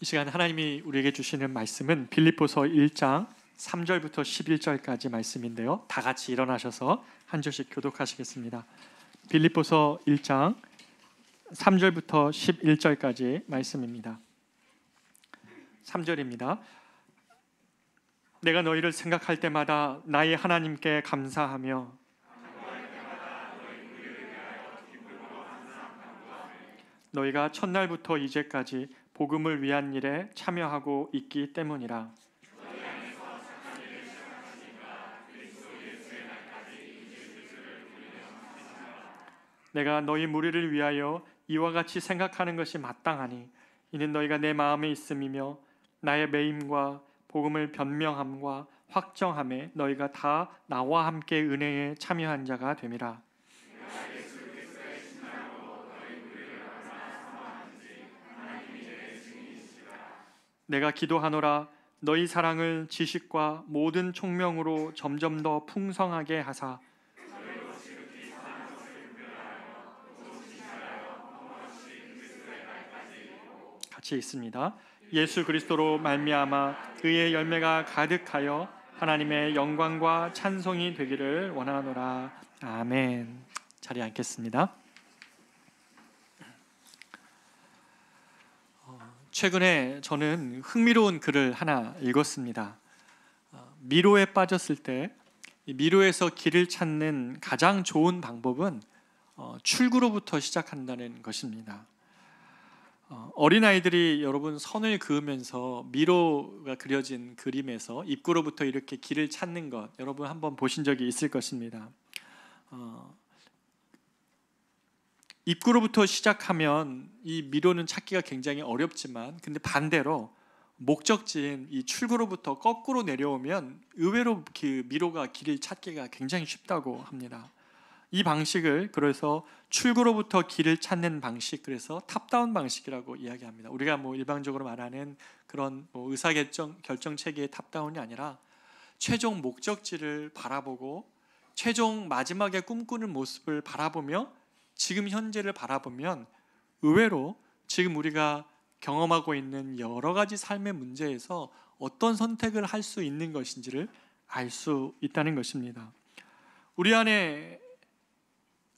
이 시간 하나님이 우리에게 주시는 말씀은 빌립보서 1장 3절부터 11절까지 말씀인데요. 다 같이 일어나셔서 한 절씩 교독하시겠습니다. 빌립보서 1장 3절부터 11절까지 말씀입니다. 3절입니다. 내가 너희를 생각할 때마다 나의 하나님께 감사하며 너희가 첫날부터 이제까지 복음을 위한 일에 참여하고 있기 때문이라. 내가 너희 무리를 위하여 이와 같이 생각하는 것이 마땅하니 이는 너희가 내 마음에 있음이며 나의 매임과 복음을 변명함과 확정함에 너희가 다 나와 함께 은혜에 참여한 자가 됨이라. 내가 기도하노라 너희 사랑을 지식과 모든 총명으로 점점 더 풍성하게 하사 같이 있습니다. 예수 그리스도로 말미암아 그의 열매가 가득하여 하나님의 영광과 찬송이 되기를 원하노라. 아멘. 자리에 앉겠습니다. 최근에 저는 흥미로운 글을 하나 읽었습니다. 미로에 빠졌을 때 미로에서 길을 찾는 가장 좋은 방법은 출구로부터 시작한다는 것입니다. 어린아이들이 여러분 선을 그으면서 미로가 그려진 그림에서 입구로부터 이렇게 길을 찾는 것 여러분 한번 보신 적이 있을 것입니다. 입구로부터 시작하면 이 미로는 찾기가 굉장히 어렵지만 근데 반대로 목적지인 이 출구로부터 거꾸로 내려오면 의외로 그 미로가 길을 찾기가 굉장히 쉽다고 합니다. 이 방식을 그래서 출구로부터 길을 찾는 방식, 그래서 탑다운 방식이라고 이야기합니다. 우리가 일반적으로 말하는 그런 의사결정 체계의 탑다운이 아니라 최종 목적지를 바라보고 최종 마지막에 꿈꾸는 모습을 바라보며 지금 현재를 바라보면 의외로 지금 우리가 경험하고 있는 여러 가지 삶의 문제에서 어떤 선택을 할 수 있는 것인지를 알 수 있다는 것입니다. 우리 안에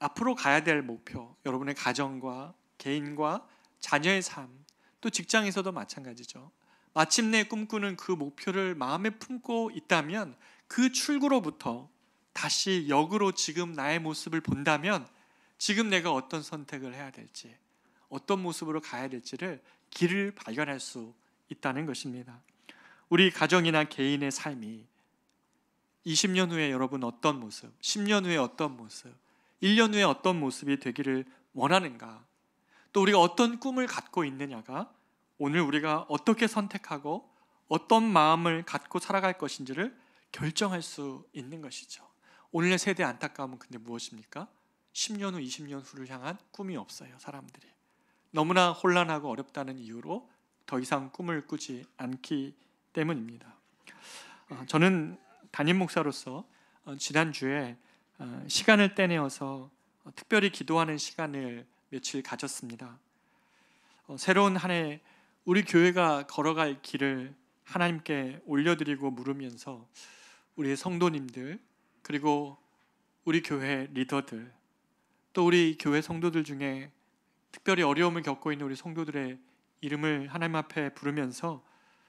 앞으로 가야 될 목표, 여러분의 가정과 개인과 자녀의 삶, 또 직장에서도 마찬가지죠. 마침내 꿈꾸는 그 목표를 마음에 품고 있다면 그 출구로부터 다시 역으로 지금 나의 모습을 본다면 지금 내가 어떤 선택을 해야 될지, 어떤 모습으로 가야 될지를 길을 발견할 수 있다는 것입니다. 우리 가정이나 개인의 삶이 20년 후에 여러분 어떤 모습, 10년 후에 어떤 모습, 1년 후에 어떤 모습이 되기를 원하는가, 또 우리가 어떤 꿈을 갖고 있느냐가 오늘 우리가 어떻게 선택하고 어떤 마음을 갖고 살아갈 것인지를 결정할 수 있는 것이죠. 오늘의 세대의 안타까움은 근데 무엇입니까? 10년 후, 20년 후를 향한 꿈이 없어요. 사람들이 너무나 혼란하고 어렵다는 이유로 더 이상 꿈을 꾸지 않기 때문입니다. 저는 담임 목사로서 지난주에 시간을 떼내어서 특별히 기도하는 시간을 며칠 가졌습니다. 새로운 한 해 우리 교회가 걸어갈 길을 하나님께 올려드리고 물으면서 우리 성도님들, 그리고 우리 교회 리더들, 또 우리 교회 성도들 중에 특별히 어려움을 겪고 있는 우리 성도들의 이름을 하나님 앞에 부르면서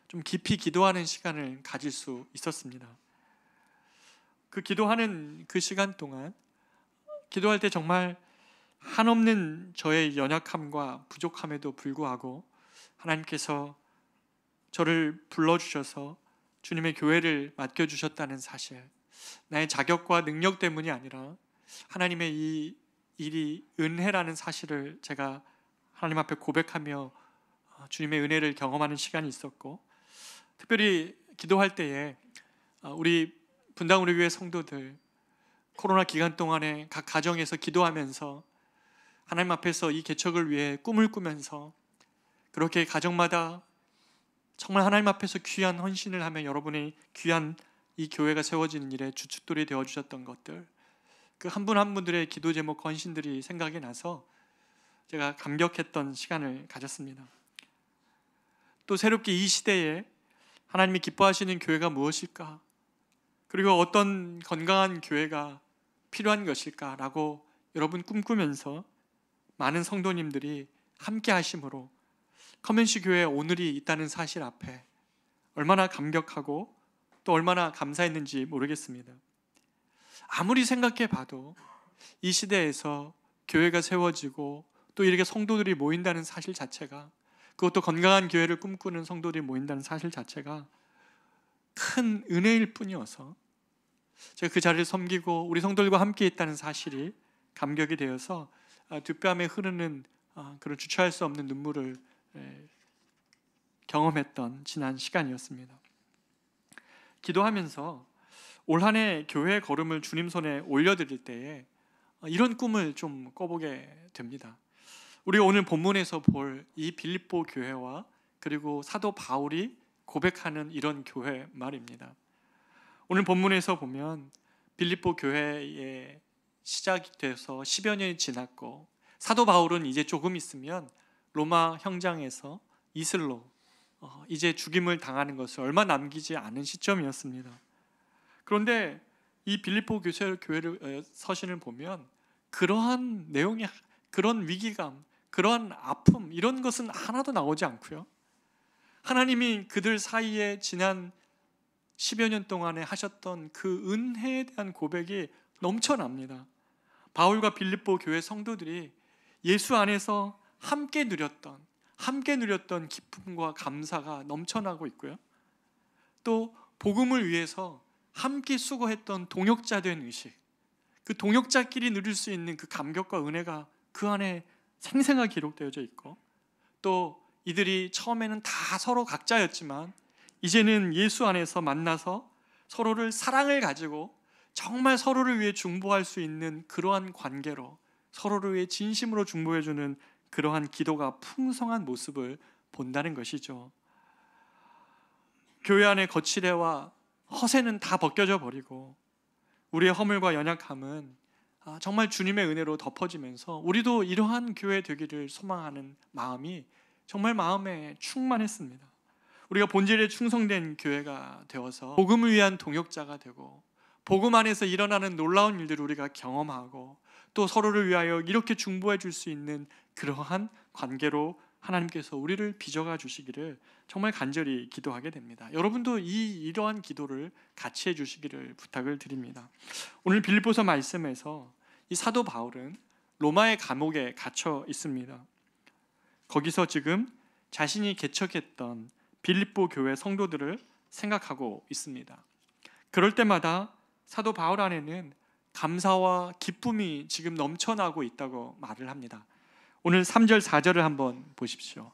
좀 깊이 기도하는 시간을 가질 수 있었습니다. 그 기도하는 그 시간 동안 기도할 때 정말 한없는 저의 연약함과 부족함에도 불구하고 하나님께서 저를 불러주셔서 주님의 교회를 맡겨주셨다는 사실, 나의 자격과 능력 때문이 아니라 하나님의 이 일이 은혜라는 사실을 제가 하나님 앞에 고백하며 주님의 은혜를 경험하는 시간이 있었고, 특별히 기도할 때에 우리 분당 우리 교회 성도들 코로나 기간 동안에 각 가정에서 기도하면서 하나님 앞에서 이 개척을 위해 꿈을 꾸면서 그렇게 가정마다 정말 하나님 앞에서 귀한 헌신을 하며 여러분의 귀한 이 교회가 세워지는 일에 주춧돌이 되어주셨던 것들, 그 한 분 한 분들의 기도 제목 헌신들이 생각이 나서 제가 감격했던 시간을 가졌습니다. 또 새롭게 이 시대에 하나님이 기뻐하시는 교회가 무엇일까? 그리고 어떤 건강한 교회가 필요한 것일까라고 여러분 꿈꾸면서 많은 성도님들이 함께 하심으로 커맨시 교회에 오늘이 있다는 사실 앞에 얼마나 감격하고 또 얼마나 감사했는지 모르겠습니다. 아무리 생각해 봐도 이 시대에서 교회가 세워지고 또 이렇게 성도들이 모인다는 사실 자체가, 그것도 건강한 교회를 꿈꾸는 성도들이 모인다는 사실 자체가 큰 은혜일 뿐이어서 제가 그 자리를 섬기고 우리 성도들과 함께 있다는 사실이 감격이 되어서 뒷뺨에 흐르는 그런 주체할 수 없는 눈물을 경험했던 지난 시간이었습니다. 기도하면서 올 한 해 교회의 걸음을 주님 손에 올려드릴 때에 이런 꿈을 좀 꿔보게 됩니다. 우리가 오늘 본문에서 볼 이 빌립보 교회와 그리고 사도 바울이 고백하는 이런 교회 말입니다. 오늘 본문에서 보면 빌립보 교회에 시작이 돼서 10여 년이 지났고 사도 바울은 이제 조금 있으면 로마 현장에서 이슬로 이제 죽임을 당하는 것을 얼마 남기지 않은 시점이었습니다. 그런데 이 빌립보 교회를 서신을 보면 그러한 내용이, 그런 위기감, 그러한 아픔, 이런 것은 하나도 나오지 않고요, 하나님이 그들 사이에 지난 10여 년 동안에 하셨던 그 은혜에 대한 고백이 넘쳐납니다. 바울과 빌립보 교회 성도들이 예수 안에서 함께 누렸던 기쁨과 감사가 넘쳐나고 있고요, 또 복음을 위해서 함께 수고했던 동역자 된 의식, 그 동역자끼리 누릴 수 있는 그 감격과 은혜가 그 안에 생생하게 기록되어져 있고, 또 이들이 처음에는 다 서로 각자였지만 이제는 예수 안에서 만나서 서로를 사랑을 가지고 정말 서로를 위해 중보할 수 있는 그러한 관계로 서로를 위해 진심으로 중보해주는 그러한 기도가 풍성한 모습을 본다는 것이죠. 교회 안의 거칠애와 허세는 다 벗겨져 버리고 우리의 허물과 연약함은 정말 주님의 은혜로 덮어지면서 우리도 이러한 교회 되기를 소망하는 마음이 정말 마음에 충만했습니다. 우리가 본질에 충성된 교회가 되어서 복음을 위한 동역자가 되고 복음 안에서 일어나는 놀라운 일들을 우리가 경험하고 또 서로를 위하여 이렇게 중보해 줄 수 있는 그러한 관계로 하나님께서 우리를 빚어가 주시기를 정말 간절히 기도하게 됩니다. 여러분도 이러한 기도를 같이 해 주시기를 부탁을 드립니다. 오늘 빌립보서 말씀에서 이 사도 바울은 로마의 감옥에 갇혀 있습니다. 거기서 지금 자신이 개척했던 빌립보 교회 성도들을 생각하고 있습니다. 그럴 때마다 사도 바울 안에는 감사와 기쁨이 지금 넘쳐나고 있다고 말을 합니다. 오늘 3절 4절을 한번 보십시오.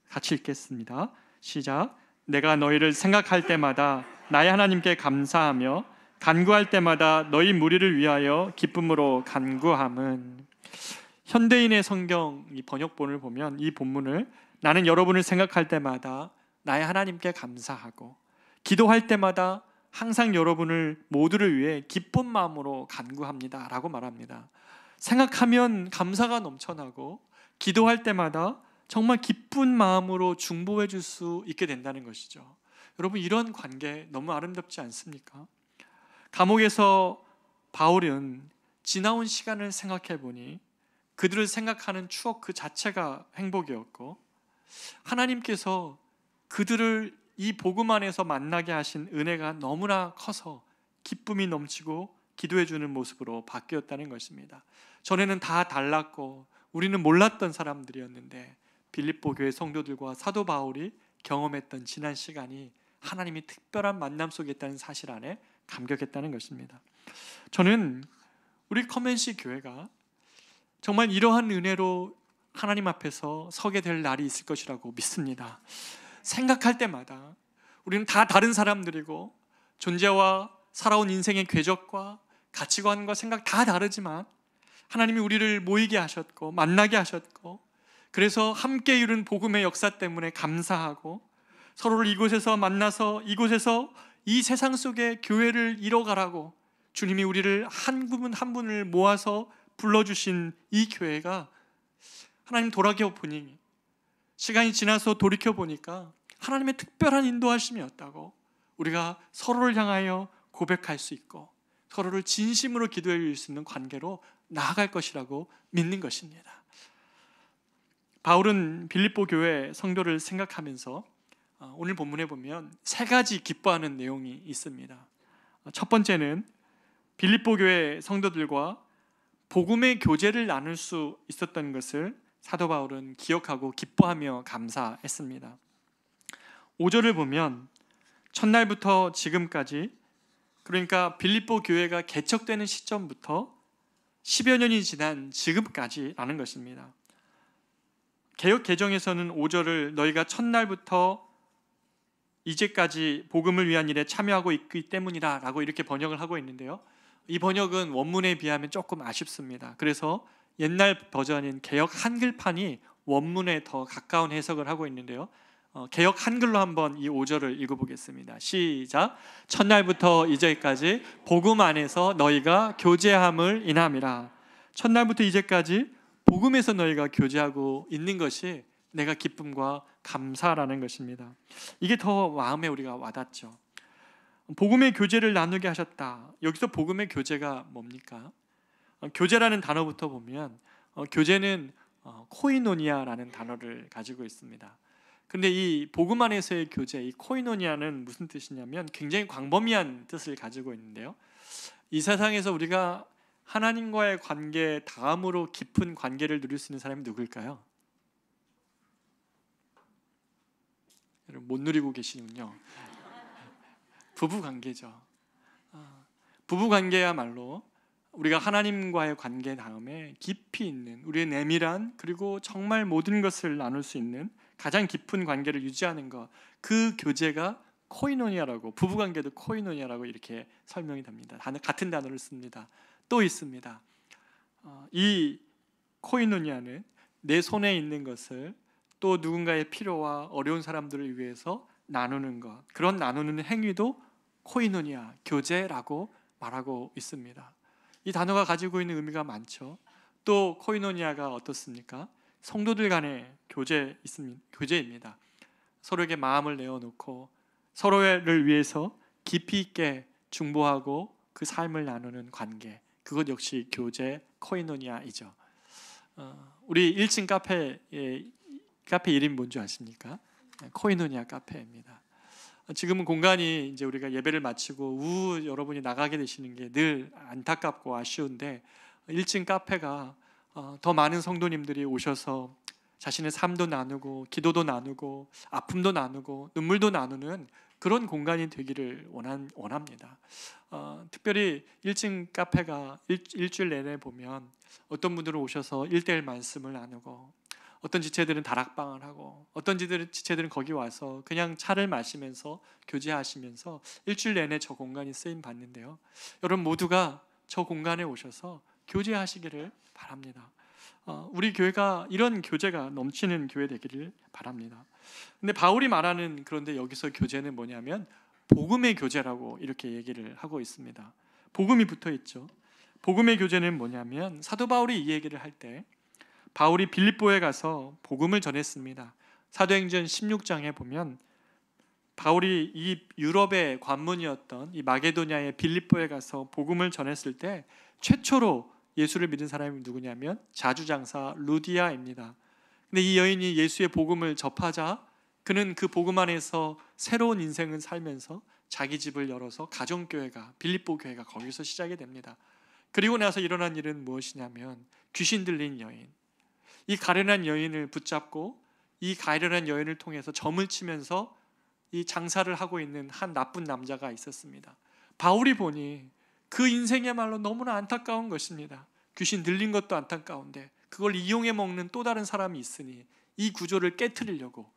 같이 읽겠습니다. 시작. 내가 너희를 생각할 때마다 나의 하나님께 감사하며 간구할 때마다 너희 무리를 위하여 기쁨으로 간구함은. 현대인의 성경 이 번역본을 보면 이 본문을 나는 여러분을 생각할 때마다 나의 하나님께 감사하고 기도할 때마다 항상 여러분을 모두를 위해 기쁜 마음으로 간구합니다 라고 말합니다. 생각하면 감사가 넘쳐나고 기도할 때마다 정말 기쁜 마음으로 중보해 줄 수 있게 된다는 것이죠. 여러분, 이런 관계 너무 아름답지 않습니까? 감옥에서 바울은 지나온 시간을 생각해 보니 그들을 생각하는 추억 그 자체가 행복이었고, 하나님께서 그들을 이 복음 안에서 만나게 하신 은혜가 너무나 커서 기쁨이 넘치고 기도해 주는 모습으로 바뀌었다는 것입니다. 전에는 다 달랐고 우리는 몰랐던 사람들이었는데 빌립보 교회 성도들과 사도 바울이 경험했던 지난 시간이 하나님이 특별한 만남 속에 있다는 사실 안에 감격했다는 것입니다. 저는 우리 커맨시 교회가 정말 이러한 은혜로 하나님 앞에서 서게 될 날이 있을 것이라고 믿습니다. 생각할 때마다 우리는 다 다른 사람들이고 존재와 살아온 인생의 궤적과 가치관과 생각 다 다르지만 하나님이 우리를 모이게 하셨고 만나게 하셨고, 그래서 함께 이룬 복음의 역사 때문에 감사하고 서로를 이곳에서 만나서 이곳에서 이 세상 속에 교회를 이뤄가라고 주님이 우리를 한 분 한 분을 모아서 불러주신 이 교회가 하나님 돌아보니 시간이 지나서 돌이켜보니까 하나님의 특별한 인도하심이었다고 우리가 서로를 향하여 고백할 수 있고 서로를 진심으로 기도해 줄 수 있는 관계로 나아갈 것이라고 믿는 것입니다. 바울은 빌립보 교회 성도를 생각하면서 오늘 본문에 보면 세 가지 기뻐하는 내용이 있습니다. 첫 번째는 빌립보 교회 성도들과 복음의 교제를 나눌 수 있었던 것을 사도 바울은 기억하고 기뻐하며 감사했습니다. 5절을 보면 첫날부터 지금까지, 그러니까 빌립보 교회가 개척되는 시점부터 10여 년이 지난 지금까지라는 것입니다. 개역 개정에서는 5절을 너희가 첫날부터 이제까지 복음을 위한 일에 참여하고 있기 때문이라 라고 이렇게 번역을 하고 있는데요, 이 번역은 원문에 비하면 조금 아쉽습니다. 그래서 옛날 버전인 개역 한글판이 원문에 더 가까운 해석을 하고 있는데요, 개역 한글로 한번 이 5절을 읽어보겠습니다. 시작. 첫날부터 이제까지 복음 안에서 너희가 교제함을 인함이라. 첫날부터 이제까지 복음에서 너희가 교제하고 있는 것이 내가 기쁨과 감사라는 것입니다. 이게 더 마음에 우리가 와닿죠. 복음의 교제를 나누게 하셨다. 여기서 복음의 교제가 뭡니까? 교제라는 단어부터 보면 교제는 코이노니아라는 단어를 가지고 있습니다. 근데 이 복음 안에서의 교제, 이 코이노니아는 무슨 뜻이냐면 굉장히 광범위한 뜻을 가지고 있는데요, 이 세상에서 우리가 하나님과의 관계 다음으로 깊은 관계를 누릴 수 있는 사람이 누굴까요? 여러분 못 누리고 계시는군요. 부부 관계죠. 부부 관계야말로 우리가 하나님과의 관계 다음에 깊이 있는 우리의 내밀한, 그리고 정말 모든 것을 나눌 수 있는 가장 깊은 관계를 유지하는 것, 그 교제가 코이노니아라고, 부부관계도 코이노니아라고 이렇게 설명이 됩니다. 같은 단어를 씁니다. 또 있습니다. 이 코이노니아는 내 손에 있는 것을 또 누군가의 필요와 어려운 사람들을 위해서 나누는 것, 그런 나누는 행위도 코이노니아, 교제라고 말하고 있습니다. 이 단어가 가지고 있는 의미가 많죠. 또 코이노니아가 어떻습니까? 성도들 간의 교제입니다. 서로에게 마음을 내어놓고 서로를 위해서 깊이 있게 중보하고 그 삶을 나누는 관계, 그것 역시 교제, 코이노니아이죠. 우리 1층 카페 이름이 뭔지 아십니까? 코이노니아 카페입니다. 지금은 공간이 이제 우리가 예배를 마치고 여러분이 나가게 되시는 게 늘 안타깝고 아쉬운데, 1층 카페가 더 많은 성도님들이 오셔서 자신의 삶도 나누고 기도도 나누고 아픔도 나누고 눈물도 나누는 그런 공간이 되기를 원합니다. 특별히 1층 카페가 일주일 내내 보면 어떤 분들은 오셔서 1:1 말씀을 나누고, 어떤 지체들은 다락방을 하고, 어떤 지체들은 거기 와서 그냥 차를 마시면서 교제하시면서 일주일 내내 저 공간이 쓰임 받는데요, 여러분 모두가 저 공간에 오셔서 교제하시기를 바랍니다. 우리 교회가 이런 교제가 넘치는 교회 되기를 바랍니다. 근데 바울이 말하는, 그런데 여기서 교제는 뭐냐면 복음의 교제라고 이렇게 얘기를 하고 있습니다. 복음이 붙어 있죠. 복음의 교제는 뭐냐면 사도 바울이 이 얘기를 할 때 바울이 빌립보에 가서 복음을 전했습니다. 사도행전 16장에 보면 바울이 이 유럽의 관문이었던 이 마게도냐의 빌립보에 가서 복음을 전했을 때 최초로 예수를 믿은 사람이 누구냐면 자주장사 루디아입니다. 근데 이 여인이 예수의 복음을 접하자 그는 그 복음 안에서 새로운 인생을 살면서 자기 집을 열어서 가정교회가, 빌립보 교회가 거기서 시작이 됩니다. 그리고 나서 일어난 일은 무엇이냐면 귀신 들린 여인, 이 가련한 여인을 붙잡고 이 가련한 여인을 통해서 점을 치면서 이 장사를 하고 있는 한 나쁜 남자가 있었습니다. 바울이 보니 그 인생이야말로 너무나 안타까운 것입니다. 귀신 들린 것도 안타까운데 그걸 이용해 먹는 또 다른 사람이 있으니 이 구조를 깨트리려고,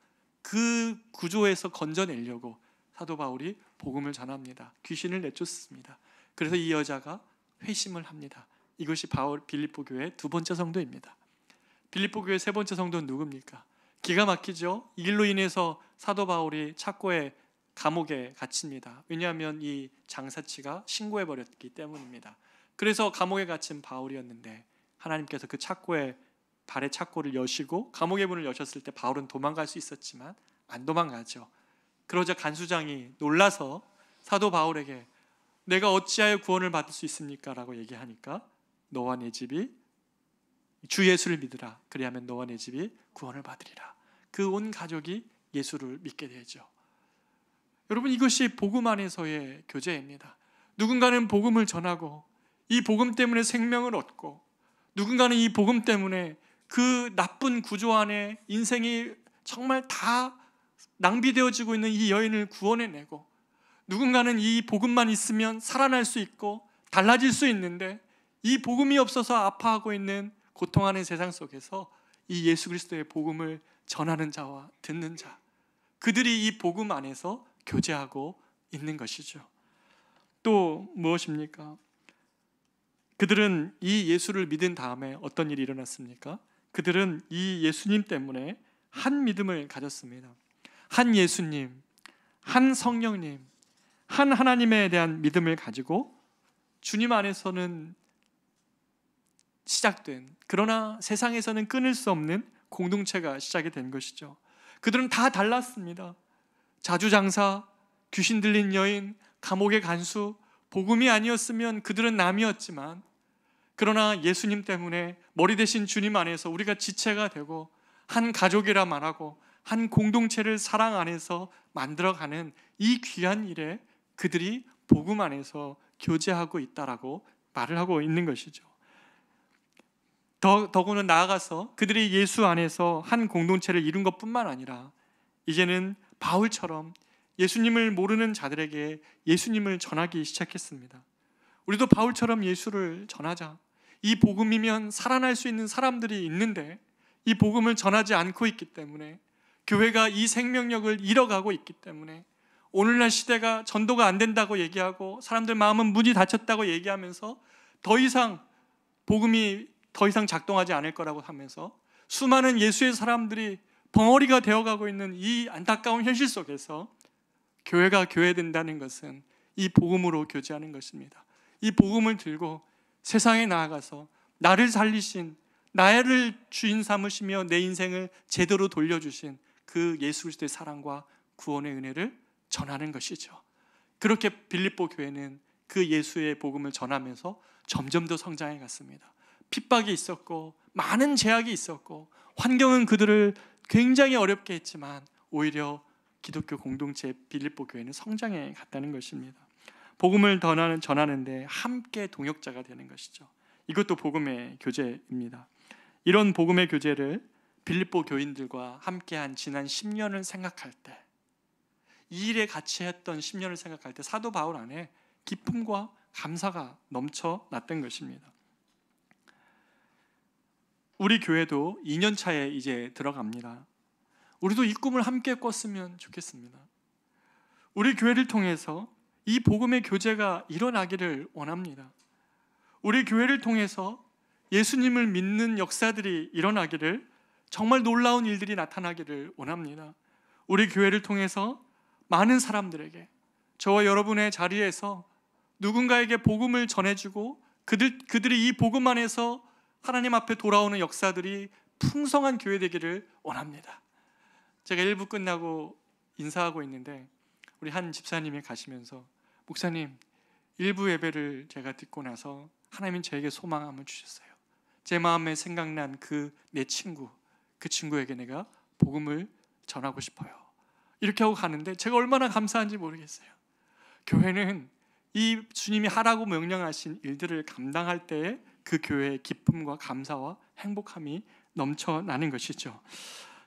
그 구조에서 건져내려고 사도 바울이 복음을 전합니다. 귀신을 내쫓습니다. 그래서 이 여자가 회심을 합니다. 이것이 빌립보 교회의 두 번째 성도입니다. 빌립보 교회 세 번째 성도는 누굽니까? 기가 막히죠. 이 일로 인해서 사도 바울이 착고에 감옥에 갇힙니다. 왜냐하면 이 장사치가 신고해버렸기 때문입니다. 그래서 감옥에 갇힌 바울이었는데 하나님께서 그 발의 착고를 여시고 감옥의 문을 여셨을 때 바울은 도망갈 수 있었지만 안 도망가죠. 그러자 간수장이 놀라서 사도 바울에게 내가 어찌하여 구원을 받을 수 있습니까? 라고 얘기하니까 너와 내 집이 주 예수를 믿으라. 그리하면 너와 내 집이 구원을 받으리라. 그 온 가족이 예수를 믿게 되죠. 여러분, 이것이 복음 안에서의 교제입니다. 누군가는 복음을 전하고 이 복음 때문에 생명을 얻고, 누군가는 이 복음 때문에 그 나쁜 구조 안에 인생이 정말 다 낭비되어지고 있는 이 여인을 구원해내고, 누군가는 이 복음만 있으면 살아날 수 있고 달라질 수 있는데 이 복음이 없어서 아파하고 있는 고통하는 세상 속에서 이 예수 그리스도의 복음을 전하는 자와 듣는 자, 그들이 이 복음 안에서 교제하고 있는 것이죠. 또 무엇입니까? 그들은 이 예수를 믿은 다음에 어떤 일이 일어났습니까? 그들은 이 예수님 때문에 한 믿음을 가졌습니다. 한 예수님, 한 성령님, 한 하나님에 대한 믿음을 가지고 주님 안에서는 시작된, 그러나 세상에서는 끊을 수 없는 공동체가 시작이 된 것이죠. 그들은 다 달랐습니다. 자주장사, 귀신 들린 여인, 감옥의 간수, 복음이 아니었으면 그들은 남이었지만, 그러나 예수님 때문에 머리 대신 주님 안에서 우리가 지체가 되고 한 가족이라 말하고 한 공동체를 사랑 안에서 만들어가는 이 귀한 일에 그들이 복음 안에서 교제하고 있다라고 말을 하고 있는 것이죠. 더구나 나아가서 그들이 예수 안에서 한 공동체를 이룬 것뿐만 아니라 이제는 바울처럼 예수님을 모르는 자들에게 예수님을 전하기 시작했습니다. 우리도 바울처럼 예수를 전하자. 이 복음이면 살아날 수 있는 사람들이 있는데 이 복음을 전하지 않고 있기 때문에, 교회가 이 생명력을 잃어가고 있기 때문에, 오늘날 시대가 전도가 안 된다고 얘기하고 사람들 마음은 문이 닫혔다고 얘기하면서 더 이상 복음이 더 이상 작동하지 않을 거라고 하면서 수많은 예수의 사람들이 벙어리가 되어가고 있는 이 안타까운 현실 속에서 교회가 교회된다는 것은 이 복음으로 교제하는 것입니다. 이 복음을 들고 세상에 나아가서 나를 살리신, 나를 주인 삼으시며 내 인생을 제대로 돌려주신 그 예수 그리스도의 사랑과 구원의 은혜를 전하는 것이죠. 그렇게 빌립보 교회는 그 예수의 복음을 전하면서 점점 더 성장해 갔습니다. 핍박이 있었고 많은 제약이 있었고 환경은 그들을 굉장히 어렵게 했지만 오히려 기독교 공동체 빌립보 교회는 성장해 갔다는 것입니다. 복음을 전하는데 함께 동역자가 되는 것이죠. 이것도 복음의 교제입니다. 이런 복음의 교제를 빌립보 교인들과 함께한 지난 10년을 생각할 때, 이 일에 같이 했던 10년을 생각할 때 사도 바울 안에 기쁨과 감사가 넘쳐났던 것입니다. 우리 교회도 2년 차에 이제 들어갑니다. 우리도 이 꿈을 함께 꿨으면 좋겠습니다. 우리 교회를 통해서 이 복음의 교제가 일어나기를 원합니다. 우리 교회를 통해서 예수님을 믿는 역사들이 일어나기를, 정말 놀라운 일들이 나타나기를 원합니다. 우리 교회를 통해서 많은 사람들에게, 저와 여러분의 자리에서 누군가에게 복음을 전해주고 그들이 이 복음 안에서 하나님 앞에 돌아오는 역사들이 풍성한 교회 되기를 원합니다. 제가 1부 끝나고 인사하고 있는데 우리 한 집사님이 가시면서, 목사님, 1부 예배를 제가 듣고 나서 하나님은 저에게 소망함을 주셨어요. 제 마음에 생각난 내 친구, 그 친구에게 내가 복음을 전하고 싶어요. 이렇게 하고 가는데 제가 얼마나 감사한지 모르겠어요. 교회는 이 주님이 하라고 명령하신 일들을 감당할 때에 그 교회의 기쁨과 감사와 행복함이 넘쳐나는 것이죠.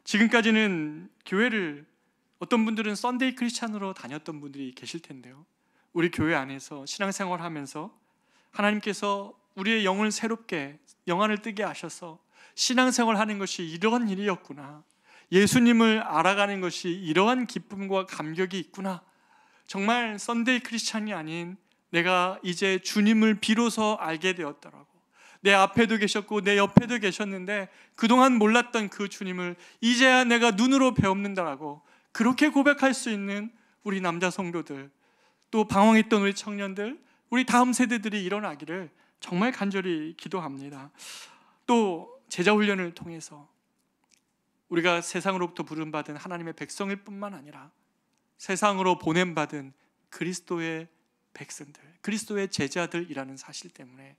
지금까지는 교회를, 어떤 분들은 썬데이 크리스찬으로 다녔던 분들이 계실 텐데요, 우리 교회 안에서 신앙생활 하면서 하나님께서 우리의 영을 새롭게 영안을 뜨게 하셔서 신앙생활 하는 것이 이러한 일이었구나, 예수님을 알아가는 것이 이러한 기쁨과 감격이 있구나, 정말 썬데이 크리스찬이 아닌 내가 이제 주님을 비로소 알게 되었더라고, 내 앞에도 계셨고 내 옆에도 계셨는데 그동안 몰랐던 그 주님을 이제야 내가 눈으로 배웁는다라고 그렇게 고백할 수 있는 우리 남자 성도들, 또 방황했던 우리 청년들, 우리 다음 세대들이 일어나기를 정말 간절히 기도합니다. 또 제자훈련을 통해서 우리가 세상으로부터 부름받은 하나님의 백성일 뿐만 아니라 세상으로 보냄받은 그리스도의 백성들, 그리스도의 제자들이라는 사실 때문에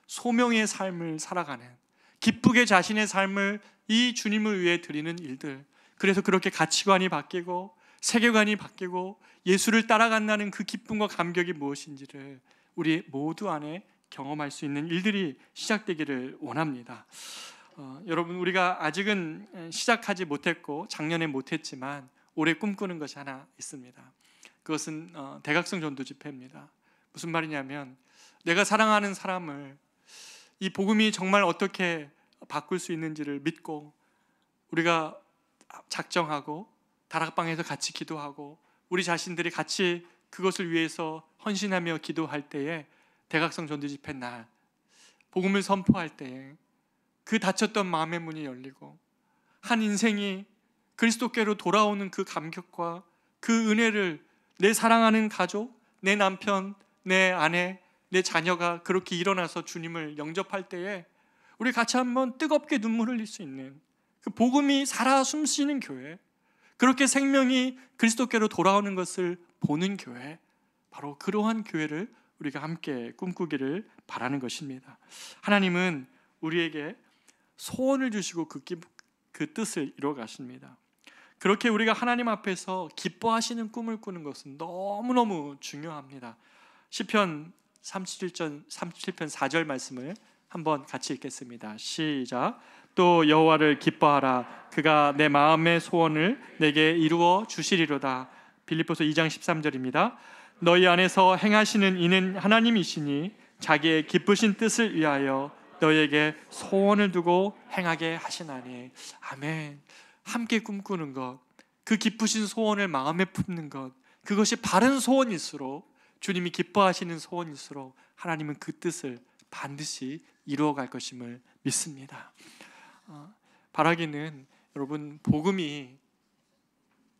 소명의 삶을 살아가는, 기쁘게 자신의 삶을 이 주님을 위해 드리는 일들, 그래서 그렇게 가치관이 바뀌고 세계관이 바뀌고 예수를 따라간다는 그 기쁨과 감격이 무엇인지를 우리 모두 안에 경험할 수 있는 일들이 시작되기를 원합니다. 여러분, 우리가 아직은 시작하지 못했고 작년에 못했지만 올해 꿈꾸는 것이 하나 있습니다. 그것은 대각성 전도 집회입니다. 무슨 말이냐면, 내가 사랑하는 사람을 이 복음이 정말 어떻게 바꿀 수 있는지를 믿고 우리가 작정하고 다락방에서 같이 기도하고 우리 자신들이 같이 그것을 위해서 헌신하며 기도할 때에, 대각성 전도 집회 날 복음을 선포할 때에 그 닫혔던 마음의 문이 열리고 한 인생이 그리스도께로 돌아오는 그 감격과 그 은혜를 내 사랑하는 가족, 내 남편, 내 아내, 내 자녀가 그렇게 일어나서 주님을 영접할 때에 우리 같이 한번 뜨겁게 눈물 흘릴 수 있는 그 복음이 살아 숨쉬는 교회, 그렇게 생명이 그리스도께로 돌아오는 것을 보는 교회, 바로 그러한 교회를 우리가 함께 꿈꾸기를 바라는 것입니다. 하나님은 우리에게 소원을 주시고 그 뜻을 이루어 가십니다. 그렇게 우리가 하나님 앞에서 기뻐하시는 꿈을 꾸는 것은 너무너무 중요합니다. 시편 37편 4절 말씀을 한번 같이 읽겠습니다. 시작. 또 여호와를 기뻐하라. 그가 내 마음의 소원을 내게 이루어 주시리로다. 빌립보서 2장 13절입니다. 너희 안에서 행하시는 이는 하나님이시니 자기의 기쁘신 뜻을 위하여 너희에게 소원을 두고 행하게 하시나니. 아멘. 함께 꿈꾸는 것, 그 기쁘신 소원을 마음에 품는 것, 그것이 바른 소원일수록, 주님이 기뻐하시는 소원일수록 하나님은 그 뜻을 반드시 이루어갈 것임을 믿습니다. 바라기는, 여러분, 복음이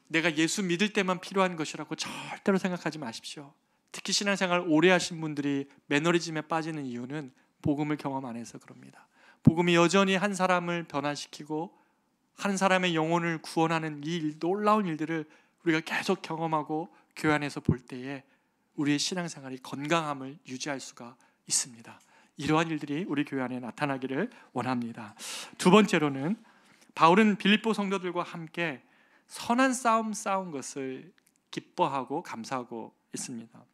내가 예수 믿을 때만 필요한 것이라고 절대로 생각하지 마십시오. 특히 신앙생활 오래 하신 분들이 매너리즘에 빠지는 이유는 복음을 경험 안 해서 그럽니다. 복음이 여전히 한 사람을 변화시키고 한 사람의 영혼을 구원하는 이 놀라운 일들을 우리가 계속 경험하고 교회 안에서 볼 때에 우리의 신앙생활이 건강함을 유지할 수가 있습니다. 이러한 일들이 우리 교회 안에 나타나기를 원합니다. 두 번째로는, 바울은 빌립보 성도들과 함께 선한 싸움 싸운 것을 기뻐하고 감사하고 있습니다.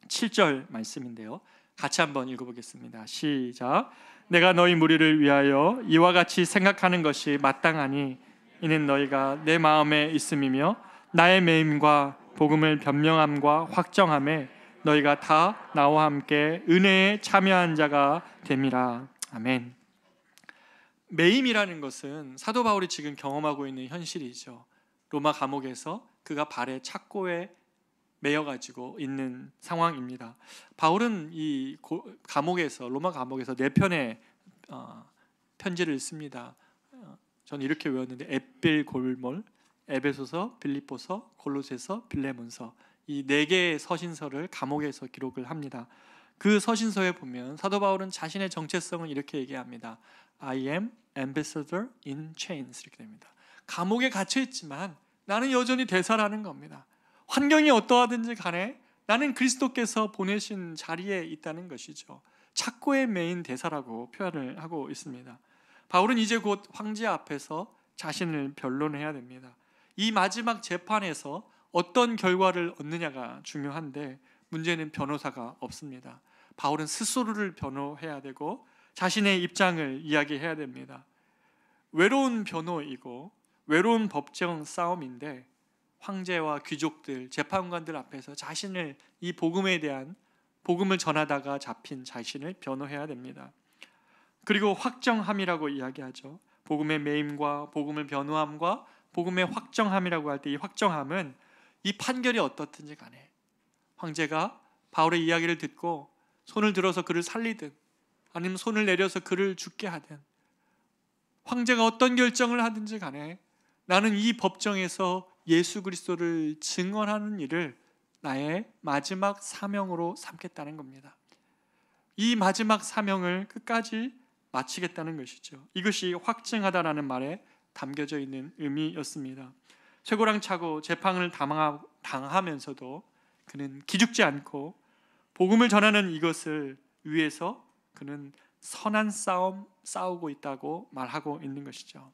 7절 말씀인데요, 같이 한번 읽어보겠습니다. 시작. 내가 너희 무리를 위하여 이와 같이 생각하는 것이 마땅하니 이는 너희가 내 마음에 있음이며 나의 매임과 복음을 변명함과 확정함에 너희가 다 나와 함께 은혜에 참여한 자가 됨이라. 아멘. 매임이라는 것은 사도 바울이 지금 경험하고 있는 현실이죠. 로마 감옥에서 그가 발에 착고에 매여가지고 있는 상황입니다. 바울은 이 감옥에서, 로마 감옥에서 4편의 편지를 씁니다. 저는 이렇게 외웠는데, 에필골몰, 에베소서, 빌립보서, 골로새서, 빌레몬서, 이 4개의 서신서를 감옥에서 기록을 합니다. 그 서신서에 보면 사도 바울은 자신의 정체성을 이렇게 얘기합니다. I am ambassador in chains, 이렇게 됩니다. 감옥에 갇혀 있지만 나는 여전히 대사라는 겁니다. 환경이 어떠하든지 간에 나는 그리스도께서 보내신 자리에 있다는 것이죠. 착고에 매인 대사라고 표현을 하고 있습니다. 바울은 이제 곧 황제 앞에서 자신을 변론해야 됩니다. 이 마지막 재판에서 어떤 결과를 얻느냐가 중요한데, 문제는 변호사가 없습니다. 바울은 스스로를 변호해야 되고 자신의 입장을 이야기해야 됩니다. 외로운 변호이고 외로운 법정 싸움인데, 황제와 귀족들, 재판관들 앞에서 자신을, 이 복음에 대한, 복음을 전하다가 잡힌 자신을 변호해야 됩니다. 그리고 확정함이라고 이야기하죠. 복음의 매임과 복음을 변호함과 복음의 확정함이라고 할 때, 이 확정함은 이 판결이 어떻든지 간에 황제가 바울의 이야기를 듣고 손을 들어서 그를 살리든 아니면 손을 내려서 그를 죽게 하든, 황제가 어떤 결정을 하든지 간에 나는 이 법정에서 예수 그리스도를 증언하는 일을 나의 마지막 사명으로 삼겠다는 겁니다. 이 마지막 사명을 끝까지 마치겠다는 것이죠. 이것이 확증하다라는 말에 담겨져 있는 의미였습니다. 쇠고랑 차고 재판을 당하면서도 그는 기죽지 않고 복음을 전하는 이것을 위해서 그는 선한 싸움 싸우고 있다고 말하고 있는 것이죠.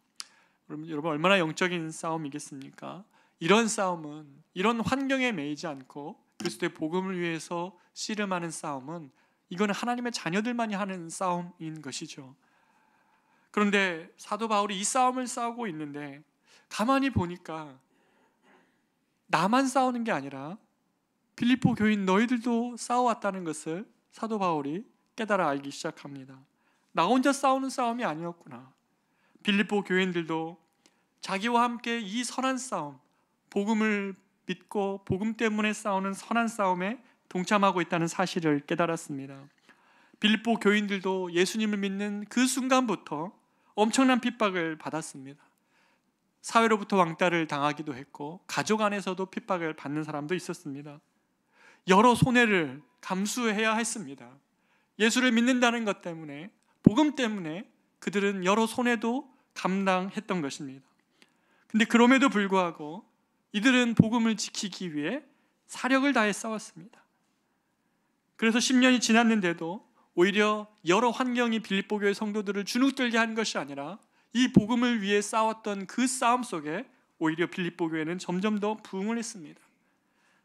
여러분 얼마나 영적인 싸움이겠습니까? 이런 싸움은, 이런 환경에 매이지 않고 그리스도의 복음을 위해서 씨름하는 싸움은, 이거는 하나님의 자녀들만이 하는 싸움인 것이죠. 그런데 사도 바울이 이 싸움을 싸우고 있는데 가만히 보니까 나만 싸우는 게 아니라 빌립보 교인 너희들도 싸워왔다는 것을 사도 바울이 깨달아 알기 시작합니다. 나 혼자 싸우는 싸움이 아니었구나. 빌립보 교인들도 자기와 함께 이 선한 싸움, 복음을 믿고 복음 때문에 싸우는 선한 싸움에 동참하고 있다는 사실을 깨달았습니다. 빌립보 교인들도 예수님을 믿는 그 순간부터 엄청난 핍박을 받았습니다. 사회로부터 왕따를 당하기도 했고 가족 안에서도 핍박을 받는 사람도 있었습니다. 여러 손해를 감수해야 했습니다. 예수를 믿는다는 것 때문에, 복음 때문에 그들은 여러 손해도 감당했던 것입니다. 근데 그럼에도 불구하고 이들은 복음을 지키기 위해 사력을 다해 싸웠습니다. 그래서 10년이 지났는데도 오히려 여러 환경이 빌립보 교회 성도들을 주눅들게 한 것이 아니라 이 복음을 위해 싸웠던 그 싸움 속에 오히려 빌립보 교회는 점점 더 부흥을 했습니다.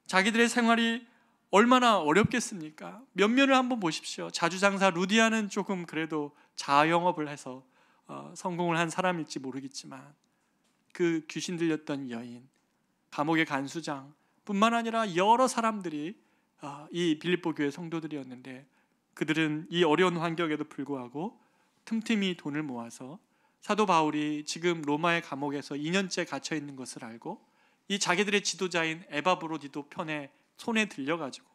자기들의 생활이 얼마나 어렵겠습니까? 면면을 한번 보십시오. 자주장사 루디아는 조금 그래도 자영업을 해서 성공을 한 사람일지 모르겠지만 그 귀신 들렸던 여인, 감옥의 간수장 뿐만 아니라 여러 사람들이 이 빌립보 교회 성도들이었는데 그들은 이 어려운 환경에도 불구하고 틈틈이 돈을 모아서 사도 바울이 지금 로마의 감옥에서 2년째 갇혀 있는 것을 알고 이 자기들의 지도자인 에바브로디도 편에 손에 들려가지고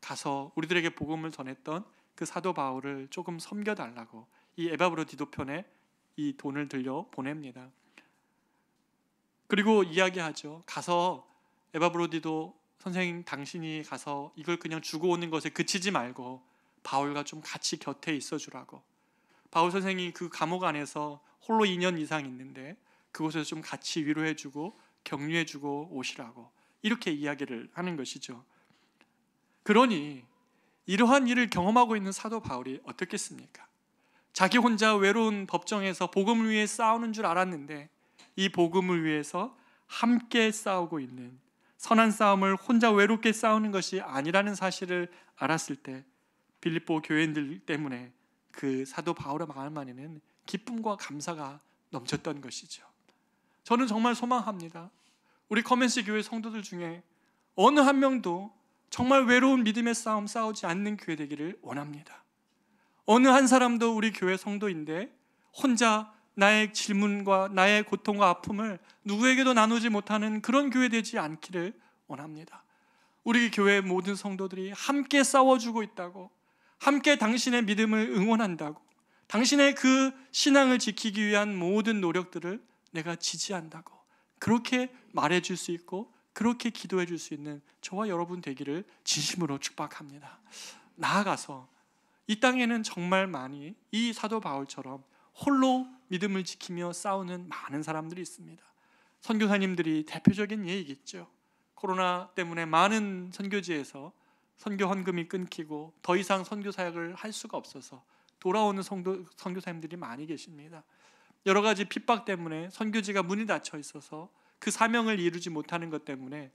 가서 우리들에게 복음을 전했던 그 사도 바울을 조금 섬겨달라고 이 에바브로디도 편에 이 돈을 들려 보냅니다. 그리고 이야기하죠. 가서 에바브로디도 선생님, 당신이 가서 이걸 그냥 주고 오는 것에 그치지 말고 바울과 좀 같이 곁에 있어주라고. 바울 선생이 그 감옥 안에서 홀로 2년 이상 있는데 그곳에서 좀 같이 위로해주고 격려해주고 오시라고 이렇게 이야기를 하는 것이죠. 그러니 이러한 일을 경험하고 있는 사도 바울이 어떻겠습니까? 자기 혼자 외로운 법정에서 복음을 위해 싸우는 줄 알았는데 이 복음을 위해서 함께 싸우고 있는, 선한 싸움을 혼자 외롭게 싸우는 것이 아니라는 사실을 알았을 때 빌립보 교인들 때문에 그 사도 바울의 마음 안에는 기쁨과 감사가 넘쳤던 것이죠. 저는 정말 소망합니다. 우리 커맨스 교회 성도들 중에 어느 한 명도 정말 외로운 믿음의 싸움 싸우지 않는 교회 되기를 원합니다. 어느 한 사람도 우리 교회 성도인데 혼자 나의 질문과 나의 고통과 아픔을 누구에게도 나누지 못하는 그런 교회 되지 않기를 원합니다. 우리 교회 모든 성도들이 함께 싸워주고 있다고, 함께 당신의 믿음을 응원한다고, 당신의 그 신앙을 지키기 위한 모든 노력들을 내가 지지한다고 그렇게 말해줄 수 있고 그렇게 기도해 줄 수 있는 저와 여러분 되기를 진심으로 축복합니다. 나아가서 이 땅에는 정말 많이 이 사도 바울처럼 홀로 믿음을 지키며 싸우는 많은 사람들이 있습니다. 선교사님들이 대표적인 예이겠죠. 코로나 때문에 많은 선교지에서 선교 헌금이 끊기고 더 이상 선교 사역을 할 수가 없어서 돌아오는 선교사님들이 많이 계십니다. 여러 가지 핍박 때문에 선교지가 문이 닫혀 있어서 그 사명을 이루지 못하는 것 때문에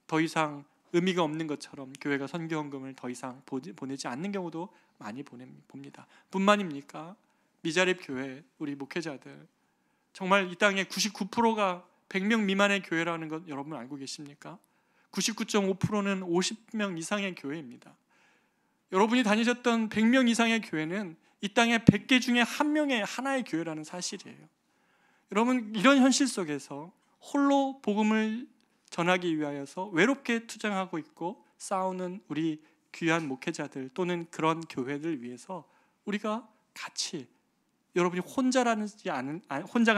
더 이상 의미가 없는 것처럼 교회가 선교 헌금을 더 이상 보내지 않는 경우도 많이 봅니다. 뿐만입니까? 미자립 교회 우리 목회자들 정말 이 땅의 99%가 100명 미만의 교회라는 것 여러분 알고 계십니까? 99.5%는 50명 이상의 교회입니다. 여러분이 다니셨던 100명 이상의 교회는 이 땅에 100개 중에 한 명의 하나의 교회라는 사실이에요. 여러분 이런 현실 속에서 홀로 복음을 전하기 위하여서 외롭게 투쟁하고 있고 싸우는 우리 귀한 목회자들 또는 그런 교회들 위해서 우리가 같이 여러분이 혼자가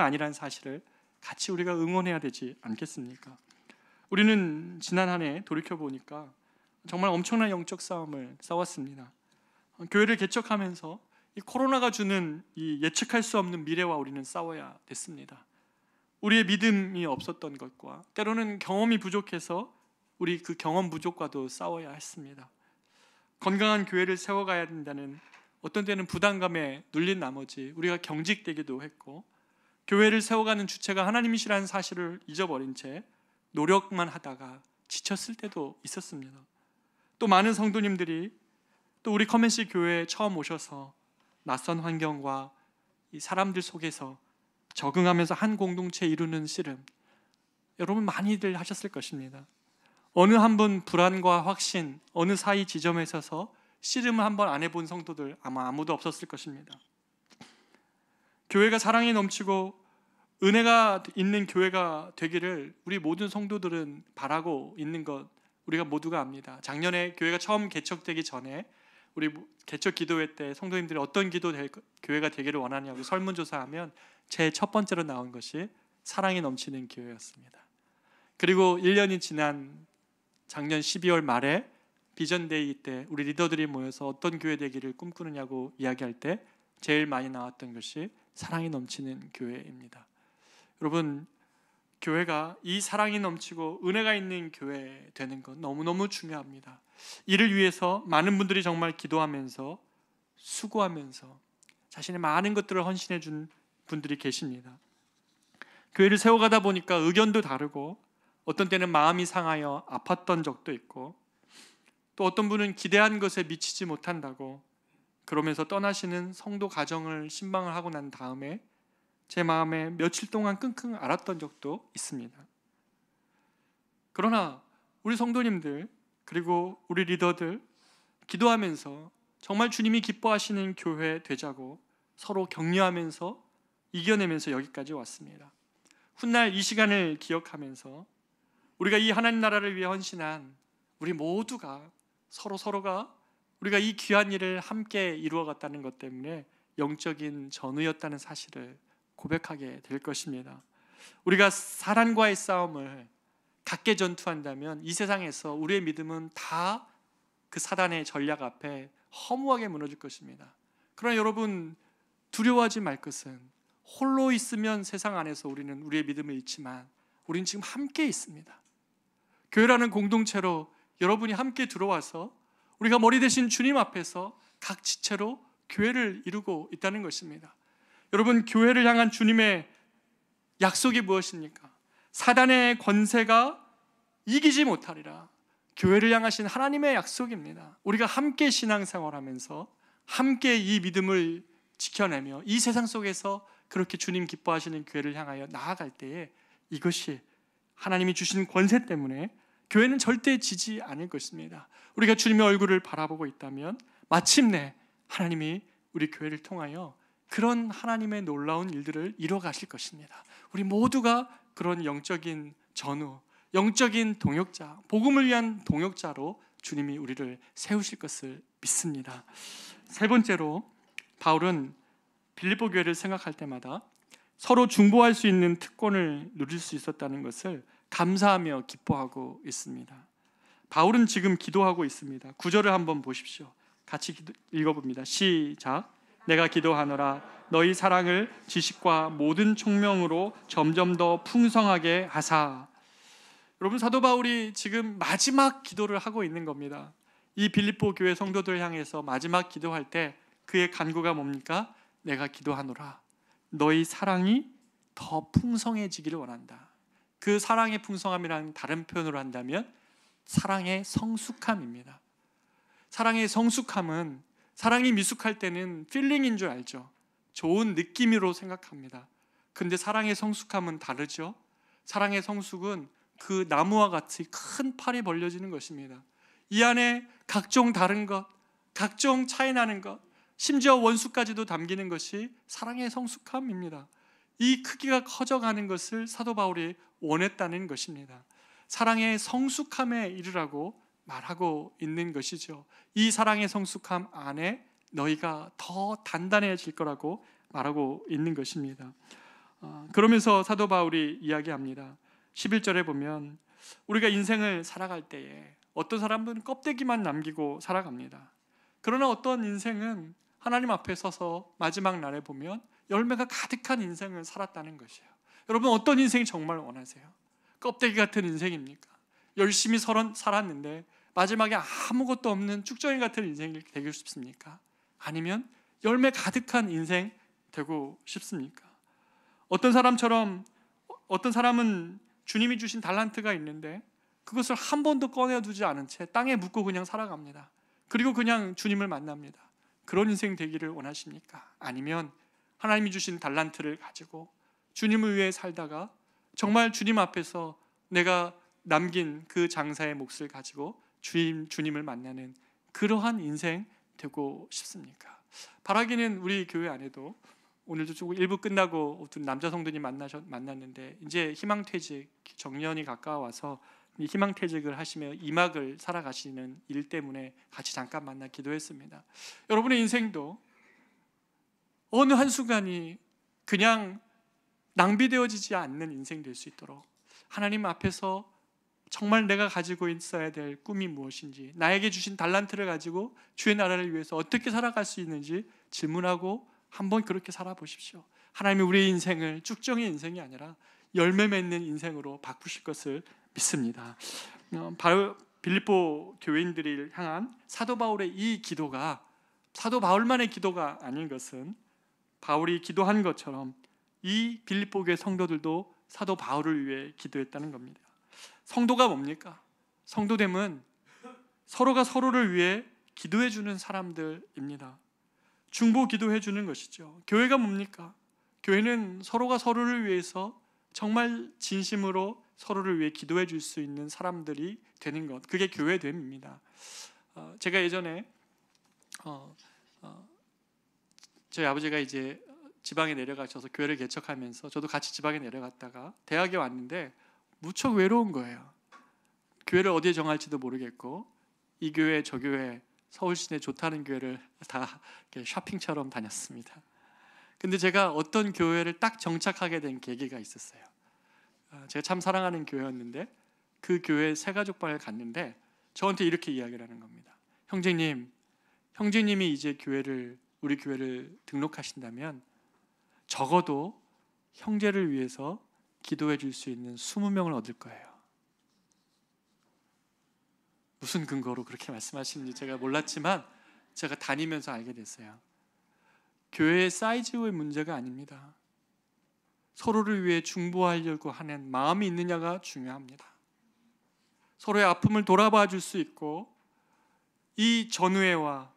아니라는 사실을 같이 우리가 응원해야 되지 않겠습니까? 우리는 지난 한 해 돌이켜보니까 정말 엄청난 영적 싸움을 싸웠습니다. 교회를 개척하면서 이 코로나가 주는 이 예측할 수 없는 미래와 우리는 싸워야 됐습니다. 우리의 믿음이 없었던 것과 때로는 경험이 부족해서 우리 그 경험 부족과도 싸워야 했습니다. 건강한 교회를 세워가야 된다는 어떤 때는 부담감에 눌린 나머지 우리가 경직되기도 했고, 교회를 세워가는 주체가 하나님이시라는 사실을 잊어버린 채 노력만 하다가 지쳤을 때도 있었습니다. 또 많은 성도님들이 또 우리 커맨시 교회에 처음 오셔서 낯선 환경과 이 사람들 속에서 적응하면서 한 공동체 이루는 씨름, 여러분 많이들 하셨을 것입니다. 어느 한 분 불안과 확신, 어느 사이 지점에 있어서 씨름을 한번 안 해본 성도들 아마 아무도 없었을 것입니다. 교회가 사랑이 넘치고 은혜가 있는 교회가 되기를 우리 모든 성도들은 바라고 있는 것 우리가 모두가 압니다. 작년에 교회가 처음 개척되기 전에 우리 개척 기도회 때 성도님들이 어떤 교회가 되기를 원하냐고 설문조사하면 제일 첫 번째로 나온 것이 사랑이 넘치는 교회였습니다. 그리고 1년이 지난 작년 12월 말에 비전데이 때 우리 리더들이 모여서 어떤 교회 되기를 꿈꾸느냐고 이야기할 때 제일 많이 나왔던 것이 사랑이 넘치는 교회입니다. 여러분, 교회가 이 사랑이 넘치고 은혜가 있는 교회 되는 건 너무너무 중요합니다. 이를 위해서 많은 분들이 정말 기도하면서 수고하면서 자신의 많은 것들을 헌신해 준 분들이 계십니다. 교회를 세워가다 보니까 의견도 다르고 어떤 때는 마음이 상하여 아팠던 적도 있고, 또 어떤 분은 기대한 것에 미치지 못한다고 그러면서 떠나시는 성도 가정을 신방을 하고 난 다음에 제 마음에 며칠 동안 끙끙 앓았던 적도 있습니다. 그러나 우리 성도님들 그리고 우리 리더들 기도하면서 정말 주님이 기뻐하시는 교회 되자고 서로 격려하면서 이겨내면서 여기까지 왔습니다. 훗날 이 시간을 기억하면서 우리가 이 하나님 나라를 위해 헌신한 우리 모두가 서로가 우리가 이 귀한 일을 함께 이루어갔다는 것 때문에 영적인 전우였다는 사실을 고백하게 될 것입니다. 우리가 사단과의 싸움을 각계 전투한다면 이 세상에서 우리의 믿음은 다 그 사단의 전략 앞에 허무하게 무너질 것입니다. 그러나 여러분, 두려워하지 말 것은 홀로 있으면 세상 안에서 우리는 우리의 믿음을 잃지만 우리는 지금 함께 있습니다. 교회라는 공동체로 여러분이 함께 들어와서 우리가 머리 대신 주님 앞에서 각 지체로 교회를 이루고 있다는 것입니다. 여러분, 교회를 향한 주님의 약속이 무엇입니까? 사단의 권세가 이기지 못하리라. 교회를 향하신 하나님의 약속입니다. 우리가 함께 신앙생활하면서 함께 이 믿음을 지켜내며 이 세상 속에서 그렇게 주님 기뻐하시는 교회를 향하여 나아갈 때에 이것이 하나님이 주신 권세 때문에 교회는 절대 지지 않을 것입니다. 우리가 주님의 얼굴을 바라보고 있다면 마침내 하나님이 우리 교회를 통하여 그런 하나님의 놀라운 일들을 이루어 가실 것입니다. 우리 모두가 그런 영적인 전우, 영적인 동역자, 복음을 위한 동역자로 주님이 우리를 세우실 것을 믿습니다. 세 번째로 바울은 빌립보 교회를 생각할 때마다 서로 중보할 수 있는 특권을 누릴 수 있었다는 것을 감사하며 기뻐하고 있습니다. 바울은 지금 기도하고 있습니다. 9절을 한번 보십시오. 같이 읽어봅니다. 시작. 내가 기도하노라 너희 사랑을 지식과 모든 총명으로 점점 더 풍성하게 하사. 여러분, 사도 바울이 지금 마지막 기도를 하고 있는 겁니다. 이 빌립보 교회 성도들 향해서 마지막 기도할 때 그의 간구가 뭡니까? 내가 기도하노라 너희 사랑이 더 풍성해지기를 원한다. 그 사랑의 풍성함이라는 다른 표현으로 한다면 사랑의 성숙함입니다. 사랑의 성숙함은, 사랑이 미숙할 때는 필링인 줄 알죠. 좋은 느낌으로 생각합니다. 근데 사랑의 성숙함은 다르죠. 사랑의 성숙은 그 나무와 같이 큰 팔이 벌려지는 것입니다. 이 안에 각종 다른 것, 각종 차이 나는 것, 심지어 원수까지도 담기는 것이 사랑의 성숙함입니다. 이 크기가 커져가는 것을 사도 바울이 원했다는 것입니다. 사랑의 성숙함에 이르라고 말하고 있는 것이죠. 이 사랑의 성숙함 안에 너희가 더 단단해질 거라고 말하고 있는 것입니다. 그러면서 사도 바울이 이야기합니다. 11절에 보면 우리가 인생을 살아갈 때에 어떤 사람은 껍데기만 남기고 살아갑니다. 그러나 어떤 인생은 하나님 앞에 서서 마지막 날에 보면 열매가 가득한 인생을 살았다는 것이에요. 여러분, 어떤 인생이 정말 원하세요? 껍데기 같은 인생입니까? 열심히 살았는데 마지막에 아무것도 없는 쭉정이 같은 인생이 되고 싶습니까? 아니면 열매 가득한 인생 되고 싶습니까? 어떤 사람은 주님이 주신 달란트가 있는데 그것을 한 번도 꺼내두지 않은 채 땅에 묻고 그냥 살아갑니다. 그리고 그냥 주님을 만납니다. 그런 인생 되기를 원하십니까? 아니면 하나님이 주신 달란트를 가지고 주님을 위해 살다가 정말 주님 앞에서 내가 남긴 그 장사의 몫을 가지고 주님을 만나는 그러한 인생 되고 싶습니까? 바라기는 우리 교회 안에도 오늘도 조금 일부 끝나고 어떤 남자 성도님 만났는데 이제 희망퇴직 정년이 가까워서 희망퇴직을 하시며 이막을 살아가시는 일 때문에 같이 잠깐 만나 기도했습니다. 여러분의 인생도 어느 한순간이 그냥 낭비되어지지 않는 인생 될 수 있도록 하나님 앞에서 정말 내가 가지고 있어야 될 꿈이 무엇인지, 나에게 주신 달란트를 가지고 주의 나라를 위해서 어떻게 살아갈 수 있는지 질문하고 한번 그렇게 살아보십시오. 하나님이 우리의 인생을 쭉정의 인생이 아니라 열매 맺는 인생으로 바꾸실 것을 믿습니다. 빌립보 교인들을 향한 사도 바울의 이 기도가 사도 바울만의 기도가 아닌 것은 바울이 기도한 것처럼 이 빌립보 교회 성도들도 사도 바울을 위해 기도했다는 겁니다. 성도가 뭡니까? 성도됨은 서로가 서로를 위해 기도해 주는 사람들입니다. 중보 기도해 주는 것이죠. 교회가 뭡니까? 교회는 서로가 서로를 위해서 정말 진심으로 서로를 위해 기도해 줄 수 있는 사람들이 되는 것, 그게 교회됨입니다. 제가 예전에 저희 아버지가 이제 지방에 내려가셔서 교회를 개척하면서 저도 같이 지방에 내려갔다가 대학에 왔는데 무척 외로운 거예요. 교회를 어디에 정할지도 모르겠고 이 교회 저 교회 서울 시내 좋다는 교회를 다 쇼핑처럼 다녔습니다. 근데 제가 어떤 교회를 딱 정착하게 된 계기가 있었어요. 제가 참 사랑하는 교회였는데 그 교회 새가족방을 갔는데 저한테 이렇게 이야기를 하는 겁니다. 형제님이 이제 우리 교회를 등록하신다면 적어도 형제를 위해서 기도해 줄 수 있는 20명을 얻을 거예요. 무슨 근거로 그렇게 말씀하시는지 제가 몰랐지만 제가 다니면서 알게 됐어요. 교회의 사이즈의 문제가 아닙니다. 서로를 위해 중보하려고 하는 마음이 있느냐가 중요합니다. 서로의 아픔을 돌아봐 줄 수 있고 이 전후회와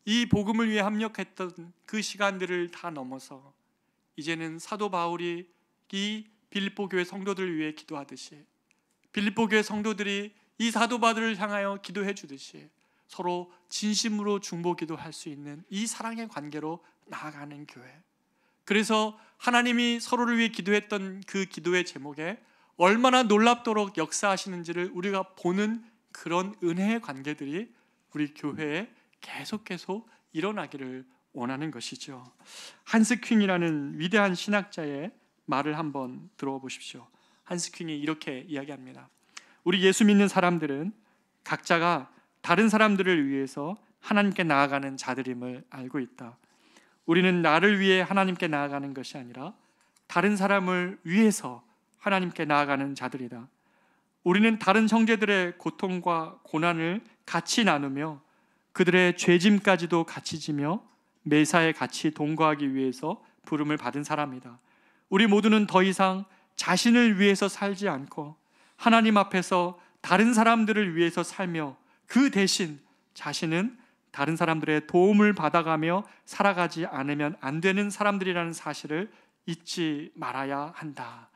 이 복음을 위해 합력했던 그 시간들을 다 넘어서 이제는 사도 바울이 이 빌립보 교회 성도들을 위해 기도하듯이 빌립보 교회 성도들이 이 사도 바울을 향하여 기도해 주듯이 서로 진심으로 중보 기도할 수 있는 이 사랑의 관계로 나아가는 교회. 그래서 하나님이 서로를 위해 기도했던 그 기도의 제목에 얼마나 놀랍도록 역사하시는지를 우리가 보는 그런 은혜의 관계들이 우리 교회에 계속 일어나기를 원하는 것이죠. 한스 퀸이라는 위대한 신학자의 말을 한번 들어보십시오. 한스 퀸이 이렇게 이야기합니다. 우리 예수 믿는 사람들은 각자가 다른 사람들을 위해서 하나님께 나아가는 자들임을 알고 있다. 우리는 나를 위해 하나님께 나아가는 것이 아니라 다른 사람을 위해서 하나님께 나아가는 자들이다. 우리는 다른 형제들의 고통과 고난을 같이 나누며 그들의 죄짐까지도 같이 지며 매사에 같이 동거하기 위해서 부름을 받은 사람이다. 우리 모두는 더 이상 자신을 위해서 살지 않고 하나님 앞에서 다른 사람들을 위해서 살며 그 대신 자신은 다른 사람들의 도움을 받아가며 살아가지 않으면 안 되는 사람들이라는 사실을 잊지 말아야 한다.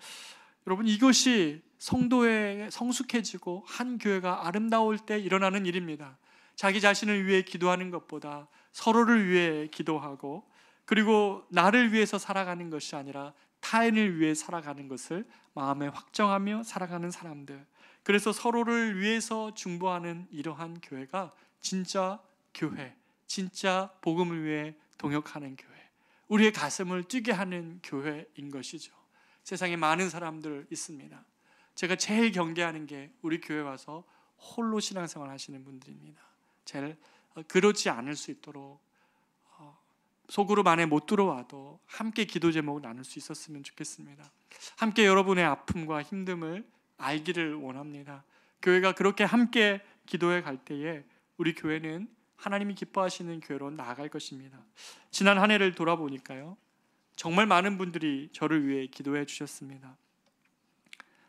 여러분, 이것이 성도에 성숙해지고 한 교회가 아름다울 때 일어나는 일입니다. 자기 자신을 위해 기도하는 것보다 서로를 위해 기도하고 그리고 나를 위해서 살아가는 것이 아니라 타인을 위해 살아가는 것을 마음에 확정하며 살아가는 사람들, 그래서 서로를 위해서 중보하는 이러한 교회가 진짜 교회, 진짜 복음을 위해 동역하는 교회, 우리의 가슴을 뛰게 하는 교회인 것이죠. 세상에 많은 사람들 있습니다. 제가 제일 경계하는 게 우리 교회 와서 홀로 신앙생활 하시는 분들입니다. 제일 그렇지 않을 수 있도록 소그룹 안에 못 들어와도 함께 기도 제목을 나눌 수 있었으면 좋겠습니다. 함께 여러분의 아픔과 힘듦을 알기를 원합니다. 교회가 그렇게 함께 기도해 갈 때에 우리 교회는 하나님이 기뻐하시는 교회로 나아갈 것입니다. 지난 한 해를 돌아보니까요, 정말 많은 분들이 저를 위해 기도해 주셨습니다.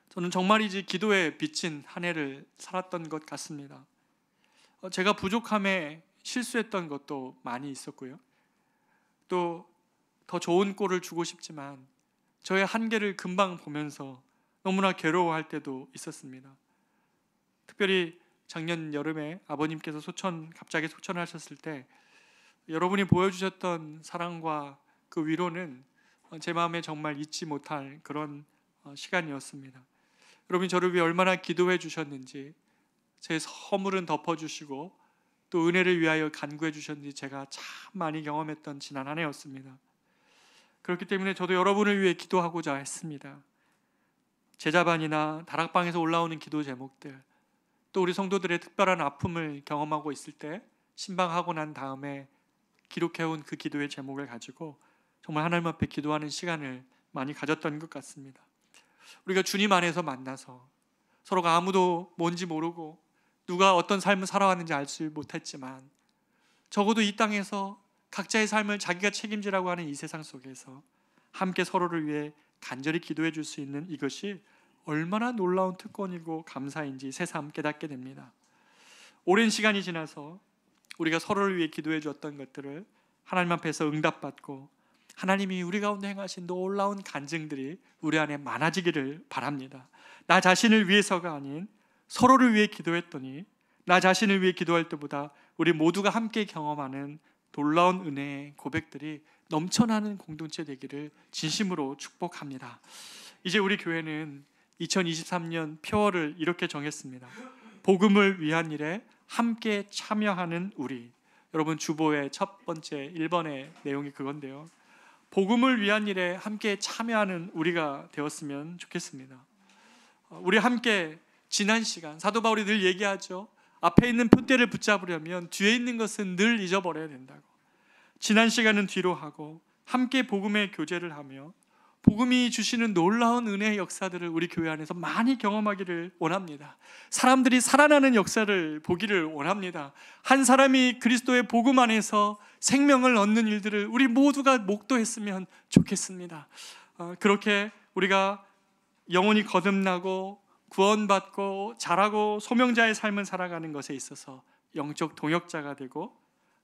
저는 정말이지 기도에 비친 한 해를 살았던 것 같습니다. 제가 부족함에 실수했던 것도 많이 있었고요, 또 더 좋은 꼴을 주고 싶지만 저의 한계를 금방 보면서 너무나 괴로워할 때도 있었습니다. 특별히 작년 여름에 아버님께서 갑자기 소천하셨을 때 여러분이 보여주셨던 사랑과 그 위로는 제 마음에 정말 잊지 못할 그런 시간이었습니다. 여러분이 저를 위해 얼마나 기도해 주셨는지, 제 허물은 덮어주시고 또 은혜를 위하여 간구해 주셨는지 제가 참 많이 경험했던 지난 한 해였습니다. 그렇기 때문에 저도 여러분을 위해 기도하고자 했습니다. 제자반이나 다락방에서 올라오는 기도 제목들, 또 우리 성도들의 특별한 아픔을 경험하고 있을 때 신방하고 난 다음에 기록해온 그 기도의 제목을 가지고 정말 하나님 앞에 기도하는 시간을 많이 가졌던 것 같습니다. 우리가 주님 안에서 만나서 서로가 아무도 뭔지 모르고 누가 어떤 삶을 살아왔는지 알 수 못했지만, 적어도 이 땅에서 각자의 삶을 자기가 책임지라고 하는 이 세상 속에서 함께 서로를 위해 간절히 기도해 줄 수 있는 이것이 얼마나 놀라운 특권이고 감사인지 새삼 깨닫게 됩니다. 오랜 시간이 지나서 우리가 서로를 위해 기도해 주었던 것들을 하나님 앞에서 응답받고 하나님이 우리 가운데 행하신 놀라운 간증들이 우리 안에 많아지기를 바랍니다. 나 자신을 위해서가 아닌 서로를 위해 기도했더니 나 자신을 위해 기도할 때보다 우리 모두가 함께 경험하는 놀라운 은혜의 고백들이 넘쳐나는 공동체 되기를 진심으로 축복합니다. 이제 우리 교회는 2023년 표어를 이렇게 정했습니다. 복음을 위한 일에 함께 참여하는 우리. 여러분 주보의 첫 번째 1번의 내용이 그건데요, 복음을 위한 일에 함께 참여하는 우리가 되었으면 좋겠습니다. 우리 함께 지난 시간, 사도 바울이 늘 얘기하죠. 앞에 있는 표대를 붙잡으려면 뒤에 있는 것은 늘 잊어버려야 된다고. 지난 시간은 뒤로 하고 함께 복음의 교제를 하며 복음이 주시는 놀라운 은혜의 역사들을 우리 교회 안에서 많이 경험하기를 원합니다. 사람들이 살아나는 역사를 보기를 원합니다. 한 사람이 그리스도의 복음 안에서 생명을 얻는 일들을 우리 모두가 목도했으면 좋겠습니다. 그렇게 우리가 영혼이 거듭나고 구원받고 자라고 소명자의 삶을 살아가는 것에 있어서 영적 동역자가 되고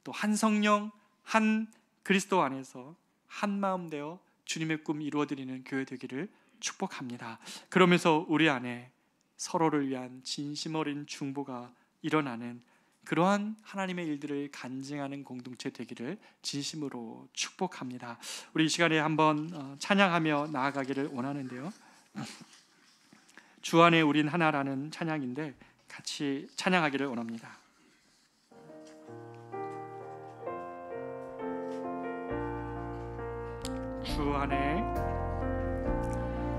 또 한 성령, 한 그리스도 안에서 한 마음 되어 주님의 꿈 이루어드리는 교회 되기를 축복합니다. 그러면서 우리 안에 서로를 위한 진심 어린 중보가 일어나는 그러한 하나님의 일들을 간증하는 공동체 되기를 진심으로 축복합니다. 우리 이 시간에 한번 찬양하며 나아가기를 원하는데요, 주 안에 우린 하나라는 찬양인데 같이 찬양하기를 원합니다.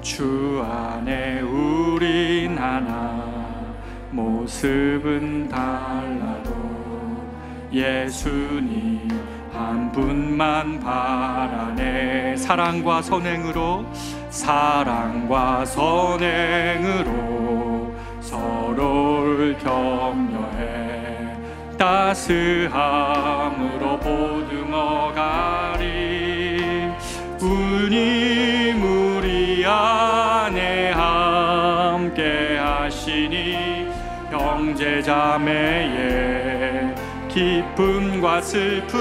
주 안에 우린 하나, 모습은 달라도 예수님 한 분만 바라네. 사랑과 선행으로 서로를 격려해 따스함으로 보듬어가리. 주님 우리 안에 함께 하시니 형제자매의 기쁨과 슬픔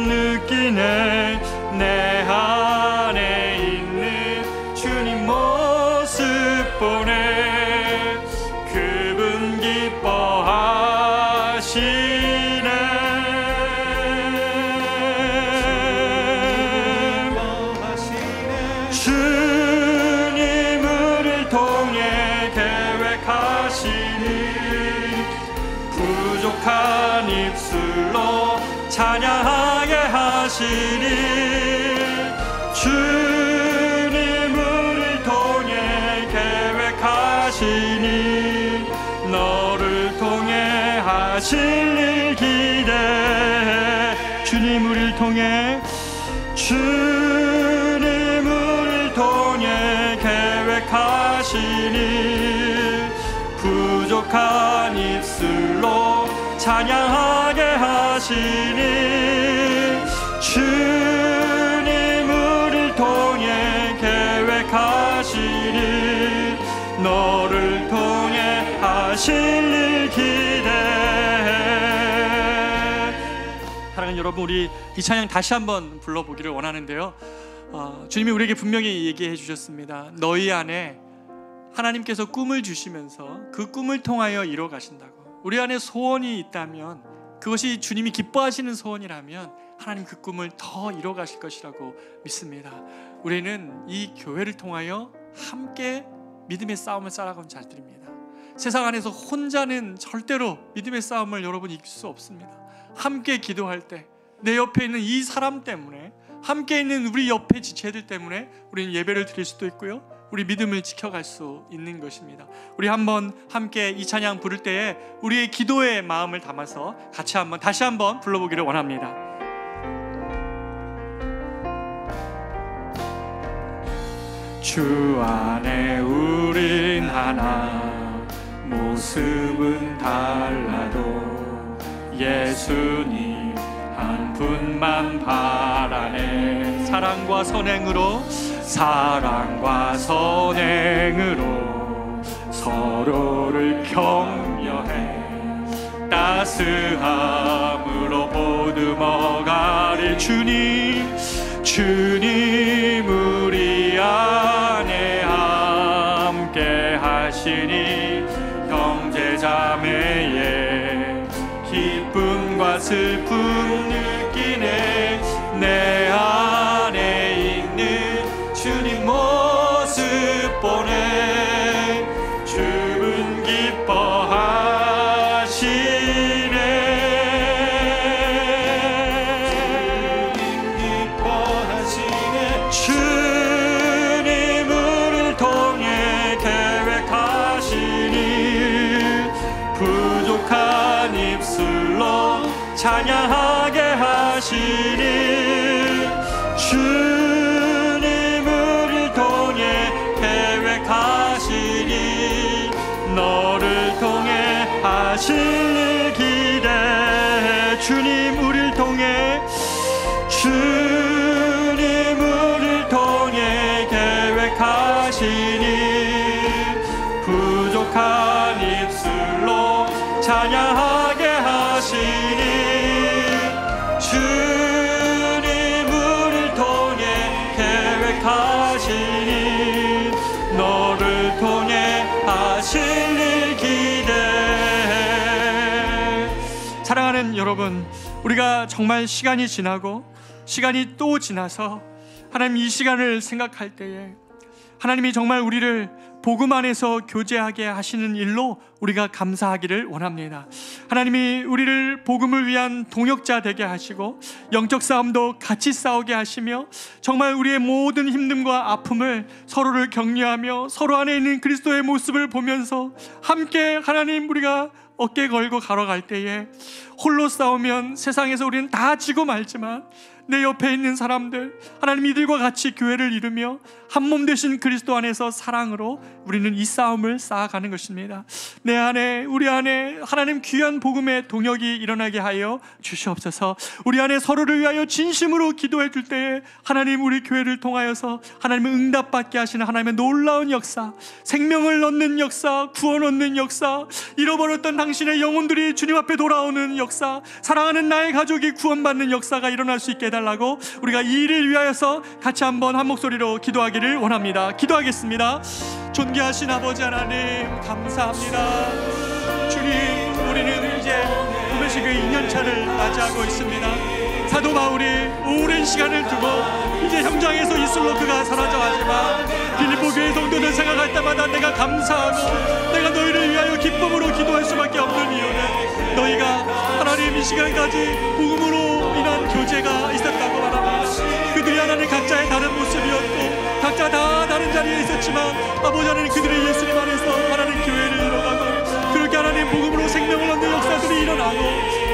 느끼네. 내 안에 있는 주님 모습 보네. 그분 기뻐하시네. 주님 우리를 통해 계획하시니 부족한 입술로 찬양하게 하시니. 주님 우리를 통해 계획하시니 너를 통해 하실 일 기대해. 주님 우리를 통해 주님 우리를 통해 계획하시니 부족한 부족한 입술로 찬양하게 하시니 주님 우리를 통해 계획하시니 너를 통해 하실 일 기대해. 사랑하는 여러분, 우리 이 찬양 다시 한번 불러보기를 원하는데요, 주님이 우리에게 분명히 얘기해 주셨습니다. 너희 안에 하나님께서 꿈을 주시면서 그 꿈을 통하여 이루어 가신다고. 우리 안에 소원이 있다면, 그것이 주님이 기뻐하시는 소원이라면 하나님 그 꿈을 더 이루어 가실 것이라고 믿습니다. 우리는 이 교회를 통하여 함께 믿음의 싸움을 싸나가는 자들입니다. 세상 안에서 혼자는 절대로 믿음의 싸움을 여러분 이길 수 없습니다. 함께 기도할 때 내 옆에 있는 이 사람 때문에, 함께 있는 우리 옆에 지체들 때문에 우리는 예배를 드릴 수도 있고요, 우리 믿음을 지켜갈 수 있는 것입니다. 우리 한번 함께 이 찬양 부를 때에 우리의 기도의 마음을 담아서 같이 한번 다시 한번 불러보기를 원합니다. 주 안에 우린 하나, 모습은 달라도 예수님 한 분만 바라네. 사랑과 선행으로 서로를 격려해 따스함으로 보듬어가리. 주님 우리 안에 함께 하시니 형제자매의 기쁨과 슬픔 느끼네. 내 안에 있는 주님 모습 보네. 주분 기뻐하시네. 주님 우리를 통해 계획하시니 부족한 입술로 찬양하게 하시니 주님 우리를 통해 계획하시니 너를 통해 하실 일 기대해. 주님 우리를 통해 계획하시니 부족한 입술로 찬양하게 하시니 주님 우리를 통해 계획하시니 너를 통해 하실 일 기대해. 사랑하는 여러분, 우리가 정말 시간이 지나고 시간이 또 지나서 하나님 이 시간을 생각할 때에 하나님이 정말 우리를 복음 안에서 교제하게 하시는 일로 우리가 감사하기를 원합니다. 하나님이 우리를 복음을 위한 동역자 되게 하시고 영적 싸움도 같이 싸우게 하시며 정말 우리의 모든 힘듦과 아픔을 서로를 격려하며 서로 안에 있는 그리스도의 모습을 보면서 함께 하나님 우리가 어깨 걸고 걸어갈 때에 홀로 싸우면 세상에서 우리는 다 지고 말지만 내 옆에 있는 사람들, 하나님 이들과 같이 교회를 이루며 한 몸 되신 그리스도 안에서 사랑으로 우리는 이 싸움을 쌓아가는 것입니다. 내 안에, 우리 안에 하나님 귀한 복음의 동역이 일어나게 하여 주시옵소서. 우리 안에 서로를 위하여 진심으로 기도해 줄 때에 하나님 우리 교회를 통하여서 하나님의 응답받게 하시는 하나님의 놀라운 역사, 생명을 얻는 역사, 구원 얻는 역사, 잃어버렸던 당신의 영혼들이 주님 앞에 돌아오는 역사, 사랑하는 나의 가족이 구원받는 역사가 일어날 수 있게 해달라고 우리가 이 일을 위하여서 같이 한번 한 목소리로 기도하기를 원합니다. 기도하겠습니다. 존귀하신 아버지 하나님, 감사합니다. 주님, 우리는 이제 금메시그 2년차를 맞이하고 있습니다. 사도 바울이 오랜 시간을 두고 이제 현장에서 이슬로 그가 사라져가지만 빌립보 교회 성도들 생각할 때마다 내가 감사하고 내가 너희를 위하여 기쁨으로 기도할 수밖에 없는 이유는 너희가 하나님 이 시간까지 복음으로 인한 교제가 있었다고 말합니다. 그들이 하나님 각자의 다른 모습이었고 각자 다 다른 자리에 있었지만 아버지 하나님 그들이 예수님 안에서 하나님 교회를 이뤄가고 그렇게 하나님 복음으로 생명을 얻는 역사들이 일어나고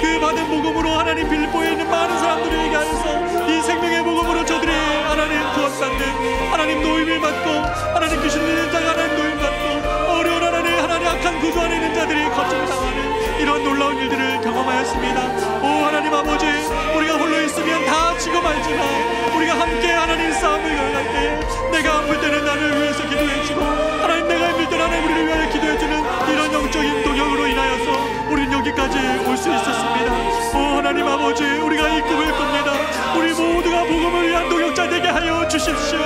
그 받은 복음으로 하나님 빌립보에 있는 많은 사람들에게 하여서 이 생명의 복음으로 저들이 하나님 구원받는 하나님 노임을 받고 하나님 귀신 들린 자가 하나님 노임 받고 어려운 하나님 악한 구주 안에 있는 자들이 거점을 당하는 이런 놀라운 일들을 경험하였습니다. 오 하나님 아버지, 우리가 홀로 있으면 다치고 말지만 우리가 함께 하나님 싸움을 걸어갈 때 내가 아플 때는 나를 위해서 기도해주고 하나님 내가 힘들 때 나는 우리를 위하여 기도해주는 이런 영적인 동역으로 인하여서 우리는 여기까지 올 수 있었습니다. 오 하나님 아버지, 우리가 이 꿈을 꿉니다. 우리 모두가 복음을 위한 동역자 되게 하여 주십시오.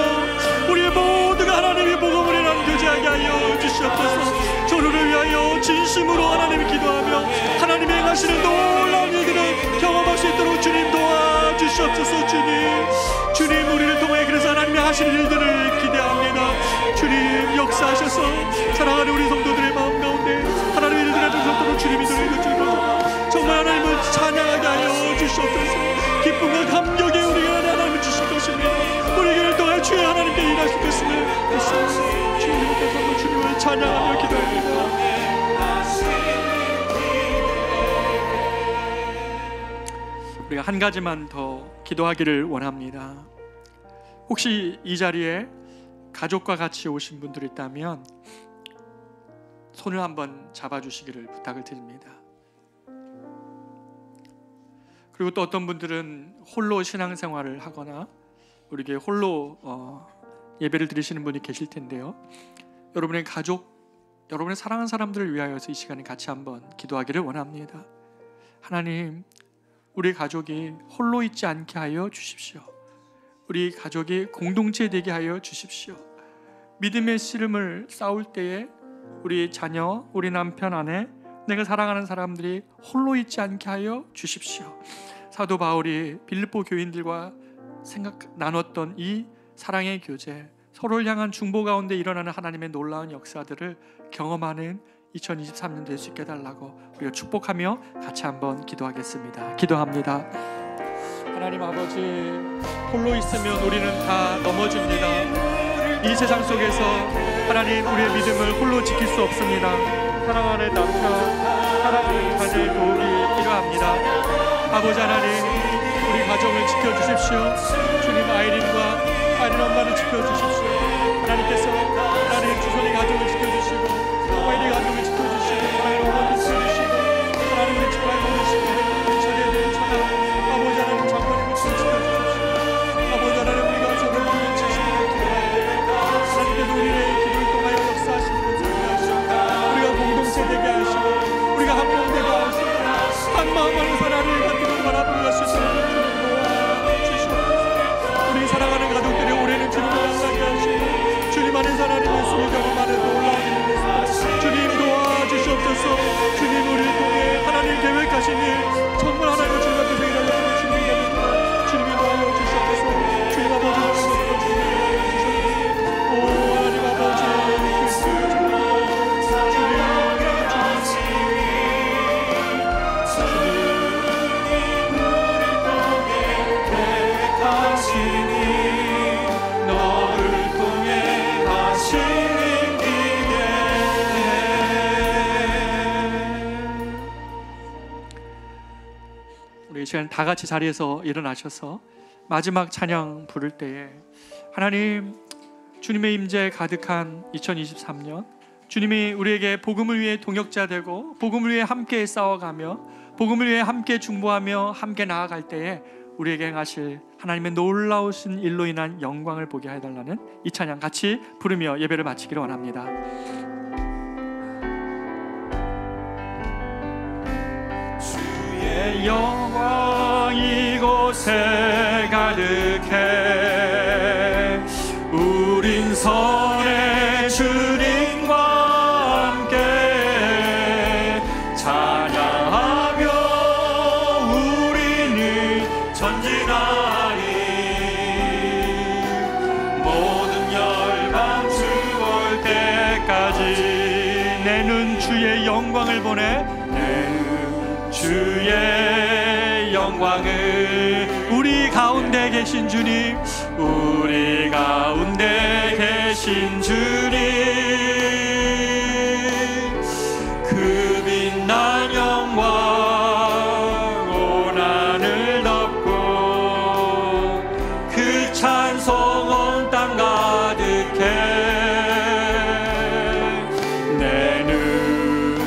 우리 모두가 하나님의 복음을 위한 교제하게 하여 주시옵소서. 저를 위하여 진심으로 하나님을 기도하며 하나님이 행하시는 놀라운 일들을 경험할 수 있도록 주님 도와주시옵소서. 주님 우리를 통해 그래서 하나님이 하시는 일들을 기대합니다. 주님 역사하셔서 사랑하는 우리 성도들의 마음 가운데 하나님의 일들을 통해 주님이 들어있는 주님을 정말 하나님을 찬양하게 하여 주시옵소서. 기쁨과 감격에 우리가 하나님을 주실 것입니다. 우리를 통해 주의 하나님께 일하실 것임을 믿습니다. 주님께서 주님을 찬양하며 기도합니다. 우리가 한 가지만 더 기도하기를 원합니다. 혹시 이 자리에 가족과 같이 오신 분들이 있다면 손을 한번 잡아주시기를 부탁을 드립니다. 그리고 또 어떤 분들은 홀로 신앙생활을 하거나 우리에게 홀로 예배를 드리시는 분이 계실 텐데요. 여러분의 가족, 여러분의 사랑하는 사람들을 위하여서 이 시간에 같이 한번 기도하기를 원합니다. 하나님, 우리 가족이 홀로 있지 않게 하여 주십시오. 우리 가족이 공동체 되게 하여 주십시오. 믿음의 씨름을 싸울 때에 우리 자녀, 우리 남편, 아내, 내가 사랑하는 사람들이 홀로 있지 않게 하여 주십시오. 사도 바울이 빌립보 교인들과 나눴던 이 사랑의 교제, 서로를 향한 중보 가운데 일어나는 하나님의 놀라운 역사들을 경험하는 2023년 될 수 있게 해달라고 우리가 축복하며 같이 한번 기도하겠습니다. 기도합니다. 하나님 아버지, 홀로 있으면 우리는 다 넘어집니다. 이 세상 속에서 하나님, 우리의 믿음을 홀로 지킬 수 없습니다. 사랑하는 남편, 사랑하는 자녀의 도움이 필요합니다. 아버지 하나님, 우리 가정을 지켜주십시오. 주님, 아이린 엄마를 지켜주십시오. 하나님께서 하나님 주선의 가정을 지켜주시고 아이린 가정을 지켜주시고 하나님 어머니 지켜주시고 하나님 우리 집안을 보내시고 전에 대한 전화 아버지 하나님 장모님을 지켜주십시오. 아버지 하나님, 우리가 저를 위해 지시고 하나님께서 우리의 기도를 통하여 역사하시는 것을 위하시고 우리가 공동체 되게 하시고 우리가 한 몸 되게 하시고 한 마음으로 하나님을 같은 걸 바라보고 갈 수 있도록 우리 사랑하는 가족들이 올해는 주님을 만나게 하시고 주님 안에 하나님의 예수를 경험하는 놀라운 일을 했습니다. 주님 도와주시옵소서. 주님 우리를 통해 하나님 계획하신 일 정말 하나님의 주님 앞에서 일하려고 주님 계획입니다. 주님이 도와주시옵소서. 주님 아버지 오 하나님 아버지 우리 이 시간 다 같이 자리에서 일어나셔서 마지막 찬양 부를 때에 하나님, 주님의 임재 가득한 2023년, 주님이 우리에게 복음을 위해 동역자 되고 복음을 위해 함께 싸워가며 복음을 위해 함께 중보하며 함께 나아갈 때에 우리에게 행하실 하나님의 놀라우신 일로 인한 영광을 보게 해달라는 이 찬양 같이 부르며 예배를 마치기를 원합니다. 주의 영광 이곳에 가득해 우린 선의 주님과 함께 찬양하며 우리는 전진하리 모든 열방 주 올 때까지 내는 주의 영광을 보내 내는 주의 영광을 우리 가운데 계신 주님 우리 가운데 계신 주님 그 빛난 영광 온 하늘 덮고 그 찬송 온 땅 가득해 내는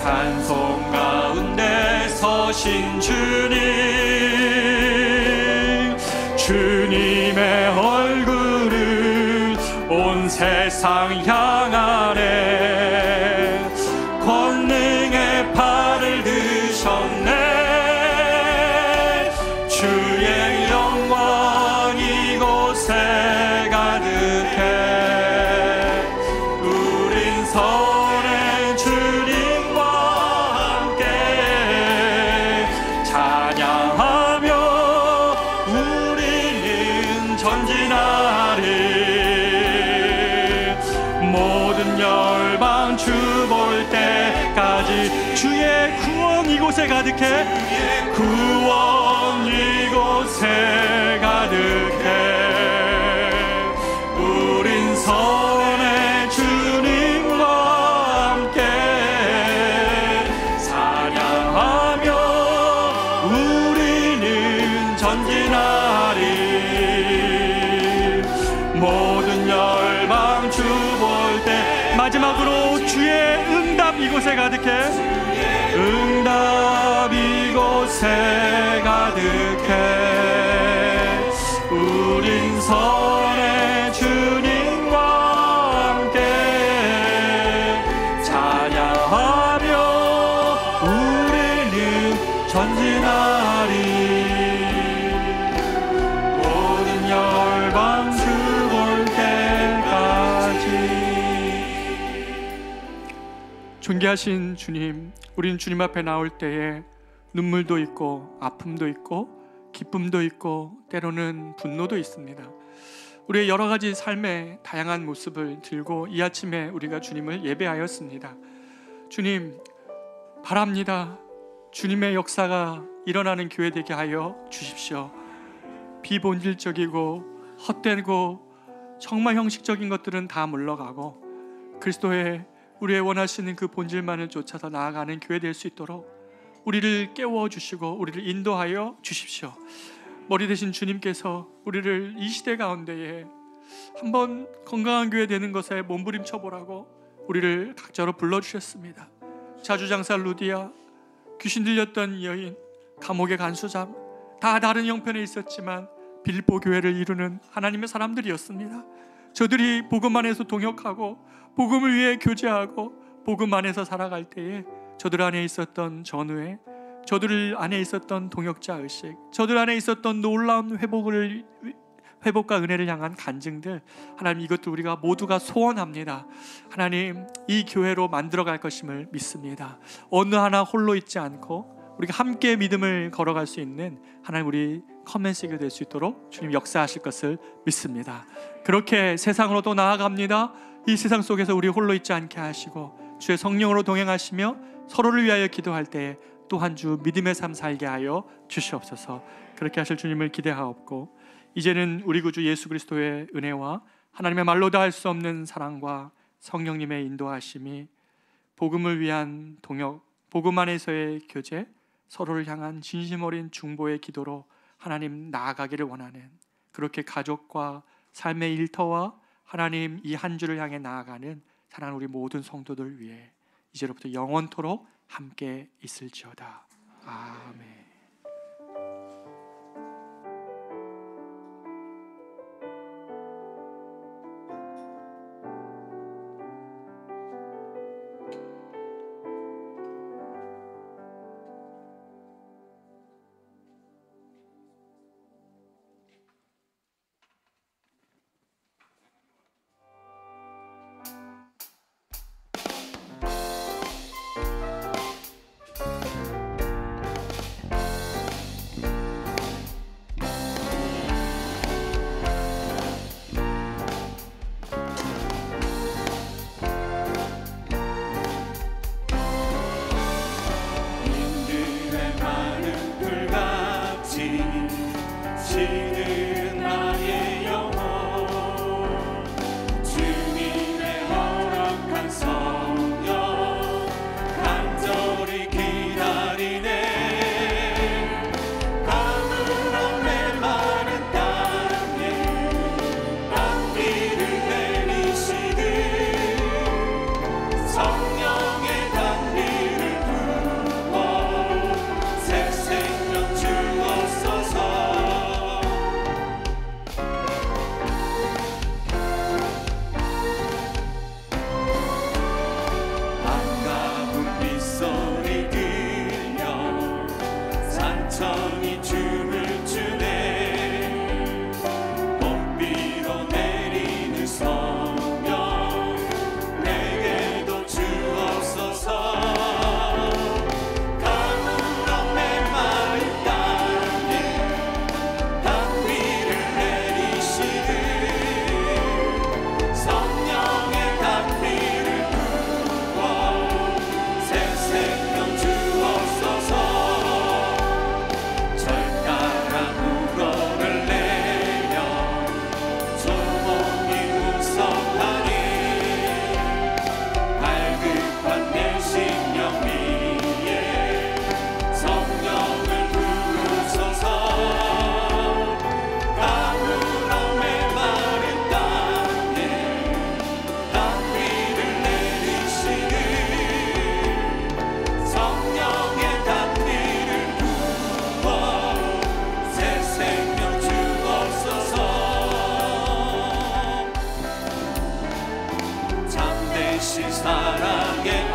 찬송 가운데 서신 주님, 주님의 얼굴을 온 세상 향하네. 권능의 팔을 드셨네. 주의 영광 이곳에 가득해. 우린 선의 주님과 함께 찬양하며 우리는 전진하리. 모든 열방 주 볼 때까지 주의 구원 이곳에 가득해. 구원 이곳에 가득해. 우린 선의 주님과 함께 찬양하며 우리는 전진하리. 모든 열방 주 볼 때. 마지막으로 주의 응답 이곳에 가득해. 응답 이곳에 가득해. 우린 선의 주님과 함께 찬양하며 우리는 전진하리. 모든 열방 주 볼 때까지. 존귀하신 주님, 우린 주님 앞에 나올 때에 눈물도 있고 아픔도 있고 기쁨도 있고 때로는 분노도 있습니다. 우리의 여러 가지 삶의 다양한 모습을 들고 이 아침에 우리가 주님을 예배하였습니다. 주님, 바랍니다. 주님의 역사가 일어나는 교회 되게 하여 주십시오. 비본질적이고 헛되고 정말 형식적인 것들은 다 물러가고 그리스도의 우리의 원하시는 그 본질만을 쫓아서 나아가는 교회 될 수 있도록 우리를 깨워주시고 우리를 인도하여 주십시오. 머리 대신 주님께서 우리를 이 시대 가운데에 한번 건강한 교회 되는 것에 몸부림쳐 보라고 우리를 각자로 불러주셨습니다. 자주장사 루디아, 귀신 들렸던 여인, 감옥의 간수장, 다 다른 형편에 있었지만 빌립보 교회를 이루는 하나님의 사람들이었습니다. 저들이 복음 안에서 동역하고 복음을 위해 교제하고 복음 안에서 살아갈 때에 저들 안에 있었던 전우회, 저들 안에 있었던 동역자 의식, 저들 안에 있었던 놀라운 회복과 은혜를 향한 간증들, 하나님 이것도 우리가 모두가 소원합니다. 하나님 이 교회로 만들어갈 것임을 믿습니다. 어느 하나 홀로 있지 않고 우리가 함께 믿음을 걸어갈 수 있는 하나님 우리 커맨시가 될 수 있도록 주님 역사하실 것을 믿습니다. 그렇게 세상으로 또 나아갑니다. 이 세상 속에서 우리 홀로 있지 않게 하시고 주의 성령으로 동행하시며 서로를 위하여 기도할 때에 또 한 주 믿음의 삶 살게 하여 주시옵소서. 그렇게 하실 주님을 기대하옵고 이제는 우리 구주 예수 그리스도의 은혜와 하나님의 말로 다 할 수 없는 사랑과 성령님의 인도하심이 복음을 위한 동역, 복음 안에서의 교제, 서로를 향한 진심 어린 중보의 기도로 하나님 나아가기를 원하는, 그렇게 가족과 삶의 일터와 하나님 이 한 주를 향해 나아가는 사랑하는 우리 모든 성도들 위해 이제로부터 영원토록 함께 있을지어다. 아멘. 오직 사랑의